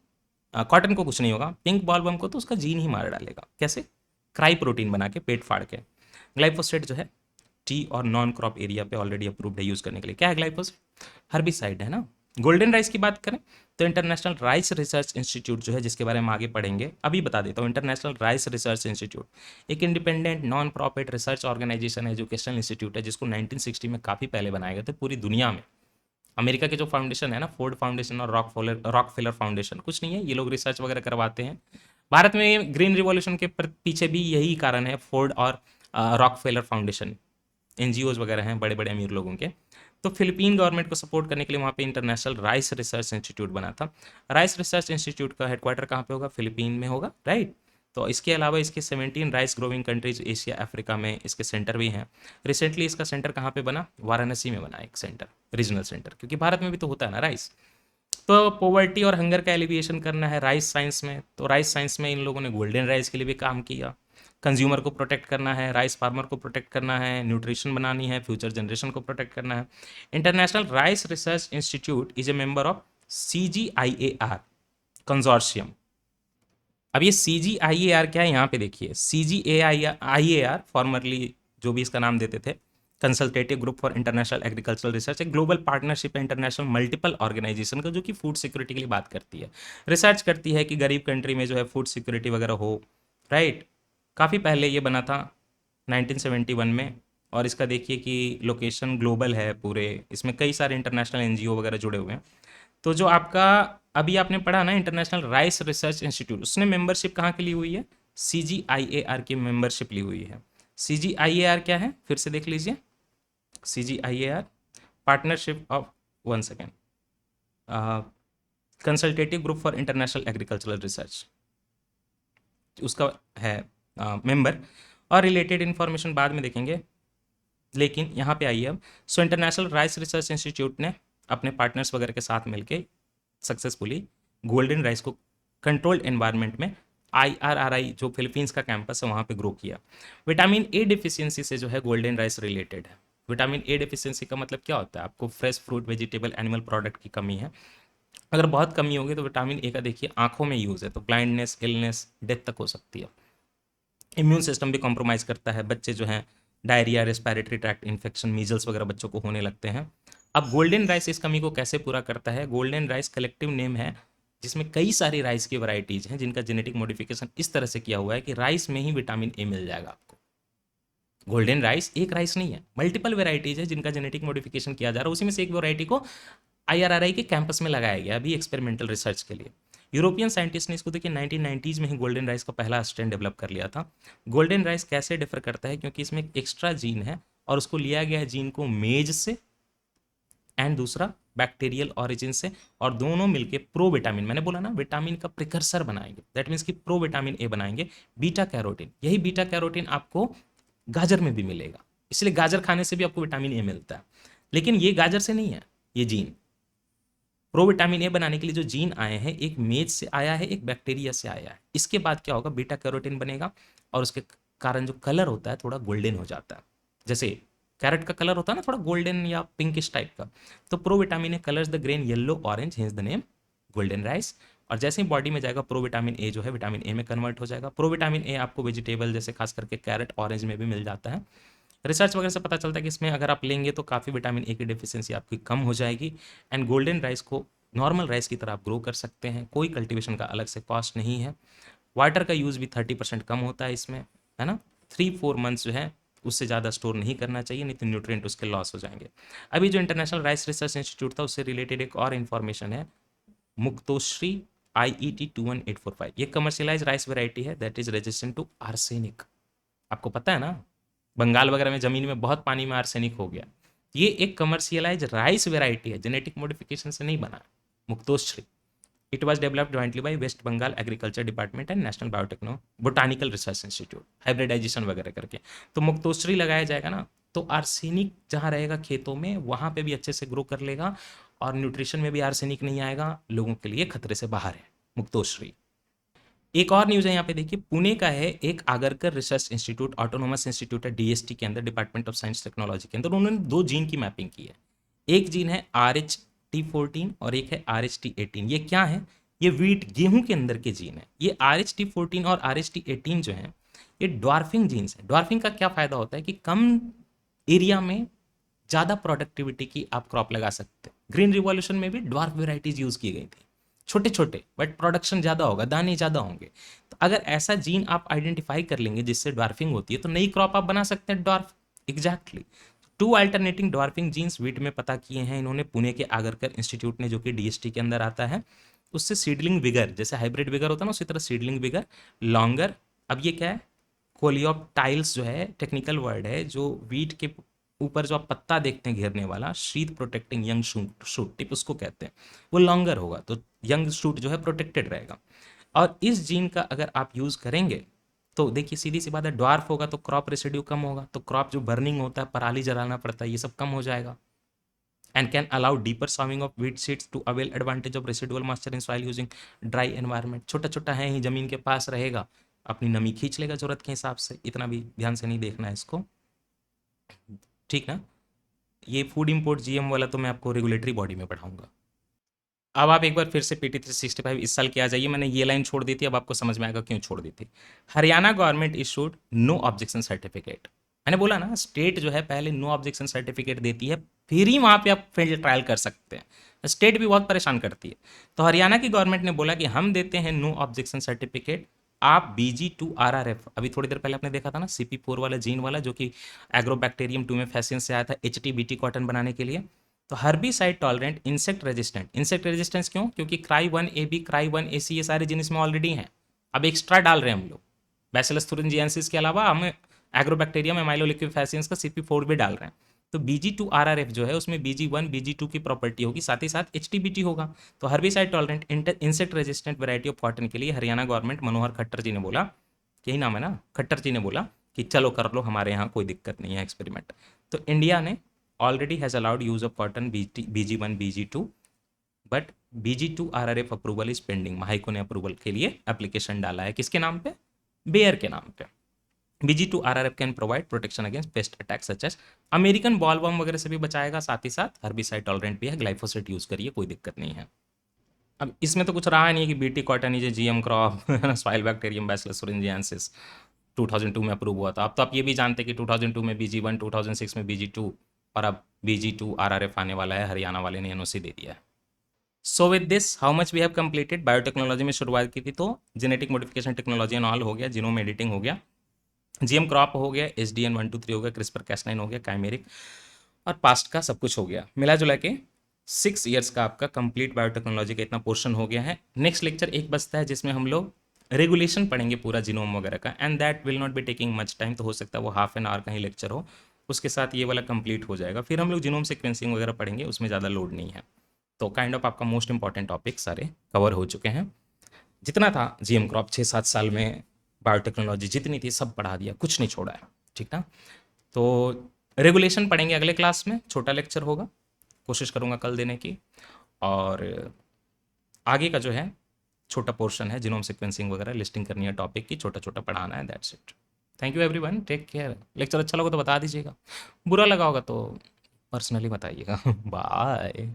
कॉटन को कुछ नहीं होगा। पिंक बॉल बम को तो उसका जीन ही मार डालेगा। कैसे, क्राई प्रोटीन बना के पेट फाड़ के। ग्लाइफोसेट जो है टी और नॉन क्रॉप एरिया पे ऑलरेडी अप्रूव्ड है यूज करने के लिए। क्या है ग्लाइफोसेट, हर्बिसाइड है ना। गोल्डन राइस की बात करें तो इंटरनेशनल राइस रिसर्च इंस्टीट्यूट जो है, जिसके बारे में आगे पढ़ेंगे, अभी बता देता हूँ। इंटरनेशनल राइस रिसर्च इंस्टीट्यूट एक independent non profit research organisation educational institute है, जिसको 1960 में काफ़ी पहले बनाए गए थे पूरी दुनिया में। अमेरिका के जो फाउंडेशन है ना, फोर्ड फाउंडेशन और रॉकफेलर फाउंडेशन, कुछ नहीं है, ये लोग रिसर्च वगैरह करवाते हैं। भारत में ग्रीन रिवॉल्यूशन के पीछे भी यही कारण है, फोर्ड और रॉकफेलर फाउंडेशन, एनजीओज वगैरह हैं बड़े बड़े अमीर लोगों के। तो फिलीपीन गवर्नमेंट को सपोर्ट करने के लिए वहाँ पे इंटरनेशनल राइस रिसर्च इंस्टीट्यूट बना था। राइस रिसर्च इंस्टीट्यूट का हेडक्वार्टर कहाँ पे होगा, फिलीपीन में होगा, राइट। तो इसके अलावा इसके 17 rice growing countries Asia Africa में इसके सेंटर भी हैं। रिसेंटली इसका सेंटर कहाँ पे बना, वाराणसी में बना एक सेंटर, रीजनल सेंटर, क्योंकि भारत में भी तो होता है ना राइस। तो पोवर्टी और हंगर का एलिविएशन करना है राइस साइंस में, तो राइस साइंस में इन लोगों ने गोल्डन राइस के लिए भी काम किया। कंज्यूमर को प्रोटेक्ट करना है, राइस फार्मर को प्रोटेक्ट करना है, न्यूट्रिशन बनानी है, फ्यूचर जनरेशन को प्रोटेक्ट करना है। International Rice Research institute is a member of CGIAR कंजोर्शियम। अब ये CGIAR क्या है, यहाँ पे देखिए, CGIAR फॉर्मरली जो भी इसका नाम देते थे, consultative group for international agricultural research, एक ग्लोबल पार्टनरशिप है इंटरनेशनल मल्टीपल ऑर्गेनाइजेशन का, जो कि फूड सिक्योरिटी के लिए बात करती है, रिसर्च करती है कि गरीब कंट्री में जो है फूड सिक्योरिटी वगैरह हो, राइट। काफ़ी पहले ये बना था 1971 में, और इसका देखिए कि लोकेशन ग्लोबल है पूरे, इसमें कई सारे इंटरनेशनल एनजीओ वगैरह जुड़े हुए हैं। तो जो आपका अभी आपने पढ़ा ना इंटरनेशनल राइस रिसर्च इंस्टीट्यूट, उसने मेंबरशिप कहाँ की ली हुई है, CGIAR की मेंबरशिप ली हुई है। CGIAR क्या है, फिर से देख लीजिए, CGIAR partnership of, one second, consultative group for international agricultural research, उसका है मेंबर। और रिलेटेड इन्फॉर्मेशन बाद में देखेंगे, लेकिन यहाँ पे आइए अब। So international Rice Research institute ने अपने पार्टनर्स वगैरह के साथ मिलके सक्सेसफुली गोल्डन राइस को कंट्रोल्ड एनवायरनमेंट में IRRI जो फिलीपींस का कैंपस है वहाँ पे ग्रो किया। विटामिन ए डिफिशियंसी से जो है गोल्डन राइस रिलेटेड है। विटामिन ए डिफिशियंसी का मतलब क्या होता है, आपको fresh fruit vegetable animal product की कमी है। अगर बहुत कमी होगी तो विटामिन ए का देखिए आंखों में यूज़ है, तो ब्लाइंडनेस, इलनेस, डेथ तक हो सकती है। इम्यून सिस्टम भी कॉम्प्रोमाइज़ करता है, बच्चे जो हैं diarrhoea, respiratory tract infection, measles वगैरह बच्चों को होने लगते हैं। अब गोल्डन राइस इस कमी को कैसे पूरा करता है, गोल्डन राइस कलेक्टिव नेम है जिसमें कई सारी राइस की वैरायटीज़ हैं जिनका जेनेटिक मॉडिफिकेशन इस तरह से किया हुआ है कि राइस में ही विटामिन ए मिल जाएगा आपको। गोल्डन राइस एक राइस नहीं है, मल्टीपल वेराइटीज़ है जिनका जेनेटिक मॉडिफिकेशन किया जा रहा है, उसी में से एक वेराइटी को IRRI के कैंपस में लगाया गया अभी एक्सपेरिमेंटल रिसर्च के लिए। यूरोपियन साइंटिस्ट ने इसको देखिए 1990s में ही गोल्डन राइस का पहला स्ट्रेन डेवलप कर लिया था। गोल्डन राइस कैसे डिफर करता है, क्योंकि इसमें एक एक्स्ट्रा जीन है और उसको लिया गया है जीन को मेज से, एंड दूसरा बैक्टीरियल ऑरिजिन से, और दोनों मिलके प्रो विटामिन, मैंने बोला ना विटामिन का प्रिकर्सर बनाएंगे, दैट मीन्स कि प्रो विटामिन ए बनाएंगे, बीटा कैरोटीन। यही बीटा कैरोटीन आपको गाजर में भी मिलेगा, इसलिए गाजर खाने से भी आपको विटामिन ए मिलता है। लेकिन ये गाजर से नहीं है, ये जीन प्रो विटामिन ए बनाने के लिए जो जीन आए हैं, एक मेज से आया है, एक बैक्टीरिया से आया है। इसके बाद क्या होगा, बीटा कैरोटीन बनेगा और उसके कारण जो कलर होता है थोड़ा गोल्डन हो जाता है। जैसे कैरेट का कलर होता है ना थोड़ा गोल्डन या पिंकिश टाइप का, तो pro vitamin A colours the grain yellow orange, hints the name golden rice. और जैसे ही बॉडी में जाएगा प्रो विटामिन ए जो है विटामिन ए में कन्वर्ट हो जाएगा। प्रो विटामिन ए आपको वेजिटेबल जैसे खास करके कैरेट, ऑरेंज में भी मिल जाता है। रिसर्च वगैरह से पता चलता है कि इसमें अगर आप लेंगे तो काफ़ी विटामिन ए की डिफिशियंसी आपकी कम हो जाएगी, एंड गोल्डन राइस को नॉर्मल राइस की तरह आप ग्रो कर सकते हैं, कोई कल्टीवेशन का अलग से कॉस्ट नहीं है। वाटर का यूज़ भी 30% कम होता है इसमें, है ना। 3-4 मंथ्स जो है उससे ज़्यादा स्टोर नहीं करना चाहिए, नहीं तो न्यूट्रिएंट उसके लॉस हो जाएंगे। अभी जो इंटरनेशनल राइस रिसर्च इंस्टीट्यूट था उससे रिलेटेड एक और इन्फॉर्मेशन है, मुक्तोश्री IET 21845, ये कमर्शियलाइज राइस वेराइटी है that is resistant to arsenic. आपको पता है ना, बंगाल वगैरह में ज़मीन में बहुत पानी में आर्सेनिक हो गया। ये एक कमर्शियलाइज राइस वेराइटी है, जेनेटिक मॉडिफिकेशन से नहीं बना। Muktoshri, it was developed jointly by West Bengal agriculture department and national biotechno botanical research institute, hybridization वगैरह करके। तो मुक्तोश्री लगाया जाएगा ना, तो आर्सेनिक जहाँ रहेगा खेतों में वहाँ पे भी अच्छे से ग्रो कर लेगा, और न्यूट्रिशन में भी आर्सेनिक नहीं आएगा, लोगों के लिए खतरे से बाहर है मुक्तोश्री। एक और न्यूज़ है यहाँ पे देखिए, पुणे का है एक Agarkar research institute, autonomous institute है डीएसटी के अंदर, डिपार्टमेंट ऑफ साइंस टेक्नोलॉजी के अंदर। उन्होंने 2 जीन की मैपिंग की है। एक जीन है RH T14 और एक है RH T18। ये क्या है? ये वीट गेहूं के अंदर के जीन है। ये RH T14 और RH T18 जो है, ये ड्वार्फिंग जीन्स है। ड्वार्फिंग का क्या फायदा होता है कि कम एरिया में ज़्यादा प्रोडक्टिविटी की आप क्रॉप लगा सकते हैं। ग्रीन रिवॉल्यूशन में भी ड्वार्फ वेराइटीज यूज़ की गई थी, छोटे छोटे, बट प्रोडक्शन ज़्यादा होगा, दाने ज़्यादा होंगे। तो अगर ऐसा जीन आप आइडेंटिफाई कर लेंगे जिससे ड्वार्फिंग होती है, तो नई क्रॉप आप बना सकते हैं dwarf. Exactly 2 alternating dwarfing genes wheat में पता किए हैं इन्होंने, पुणे के आगरकर इंस्टीट्यूट ने, जो कि डीएसटी के अंदर आता है। उससे सीडलिंग विगर, जैसे हाइब्रिड विगर होता है ना, उसी तरह सीडलिंग विगर लॉन्गर। अब ये क्या है? कोलियोप्टाइल्स जो है टेक्निकल वर्ड है, जो वीट के ऊपर जो आप पत्ता देखते हैं घेरने वाला, sheath protecting young shoot tip उसको कहते हैं, वो लॉन्गर होगा, तो यंग शूट जो है प्रोटेक्टेड रहेगा। और इस जीन का अगर आप यूज़ करेंगे तो देखिए सीधी सी बात है, ड्वार्फ होगा तो क्रॉप रेसिड्यू कम होगा, तो क्रॉप जो बर्निंग होता है, पराली जलाना पड़ता है, ये सब कम हो जाएगा। And can allow deeper sowing of wheat seeds to avail advantage of residual moisture in soil using dry environment. छोटा छोटा है ही, जमीन के पास रहेगा, अपनी नमी खींच लेगा जरूरत के हिसाब से। इतना भी ध्यान से नहीं देखना है इसको, ठीक ना। ये फूड इंपोर्ट जीएम वाला तो मैं आपको रेगुलेटरी बॉडी में पढ़ाऊंगा। अब आप एक बार फिर से PT 365 इस साल की आ जाइए। मैंने ये लाइन छोड़ दी थी, अब आपको समझ में आएगा क्यों छोड़ दी थी। Haryana government issued no objection certificate. मैंने बोला ना, स्टेट जो है पहले नो ऑब्जेक्शन सर्टिफिकेट देती है, फिर ही वहाँ पे आप फील्ड ट्रायल कर सकते हैं। स्टेट भी बहुत परेशान करती है। तो हरियाणा की गवर्नमेंट ने बोला कि हम देते हैं नो ऑब्जेक्शन सर्टिफिकेट, आप BG2RRF, अभी थोड़ी देर पहले आपने देखा था ना, CP4 वाला जीन वाला, जो कि एग्रोबैक्टीरियम टूमेफेसियन से आया था HT BT कॉटन बनाने के लिए। तो herbicide tolerant, insect resistant. Insect resistance क्यों? क्योंकि Cry1AB, Cry1AC ये सारे जीन इसमें ऑलरेडी हैं, अब एक्स्ट्रा डाल रहे हैं हम लोग। बैसिलस thuringiensis के अलावा हम एग्रोबैक्टीरियम एमाइलोलिक्विफेसियंस का CP4 भी डाल रहे हैं। तो BG2RRF जो है उसमें BG1 BG2 की प्रॉपर्टी होगी, साथ ही साथ HTBT होगा। तो herbicide tolerant insect resistant variety of cotton के लिए हरियाणा गवर्नमेंट, मनोहर खट्टर जी ने बोला, यही नाम है ना, खट्टर जी ने बोला कि चलो कर लो, हमारे यहाँ कोई दिक्कत नहीं है एक्सपेरिमेंट। तो इंडिया ने already has allowed use of cotton BG1 BG2, but BG2RRF approval is pending. Mahyco ने अप्रूवल के लिए एप्लीकेशन डाला है, किसके नाम पे? बेयर के नाम पे। BG2RRF can provide protection against pest attack such as, American bollworm वगैरह से भी बचाएगा, साथ ही साथ हर्बिसाइड टॉलरेंट भी है, ग्लाइफोसेट यूज करिए, कोई दिक्कत नहीं है। अब इसमें तो कुछ रहा नहीं कि BT cotton is GM crop, soil bacterium bacillus thuringiensis 2002 में अप्रूव हुआ था। अब तो आप ये भी जानते हैं कि 2002 में BG1, 2006 में BG2, और अब BG2RRF आने वाला है, हरियाणा वाले ने NOC दे दिया है। So with this how much we have completed. Biotechnology में शुरुआत की थी तो genetic modification technology and all हो गया, जीनोम एडिटिंग हो गया, GM क्रॉप हो गया, SDN 1 2 3 हो गया, CRISPR-Cas9 हो गया, काइमेरिक, और पास्ट का सब कुछ हो गया। मिला जुला के 6 ईयर्स का आपका कंप्लीट बायोटेक्नोलॉजी का इतना पोर्शन हो गया है। नेक्स्ट लेक्चर एक बचता है जिसमें हम लोग रेगुलेशन पढ़ेंगे पूरा जीनोम वगैरह का, and that will not be taking much time. तो हो सकता है वो हाफ एन आवर का ही लेक्चर हो, उसके साथ ये वाला कंप्लीट हो जाएगा। फिर हम लोग जीनोम सीक्वेंसिंग वगैरह पढ़ेंगे, उसमें ज़्यादा लोड नहीं है। तो काइंड ऑफ आपका मोस्ट इंपॉर्टेंट टॉपिक सारे कवर हो चुके हैं। जितना था GM क्रॉप 6-7 साल में बायोटेक्नोलॉजी जितनी थी सब पढ़ा दिया, कुछ नहीं छोड़ा है, ठीक ना। तो रेगुलेशन पढ़ेंगे अगले क्लास में, छोटा लेक्चर होगा, कोशिश करूँगा कल देने की। और आगे का जो है छोटा पोर्शन है, जीनोम सीक्वेंसिंग वगैरह लिस्टिंग करनी है टॉपिक की, छोटा छोटा पढ़ाना है, that's it. Thank you everyone, take care. Lecture अच्छा लगा तो बता दीजिएगा, बुरा लगा होगा तो पर्सनली बताइएगा। बाय।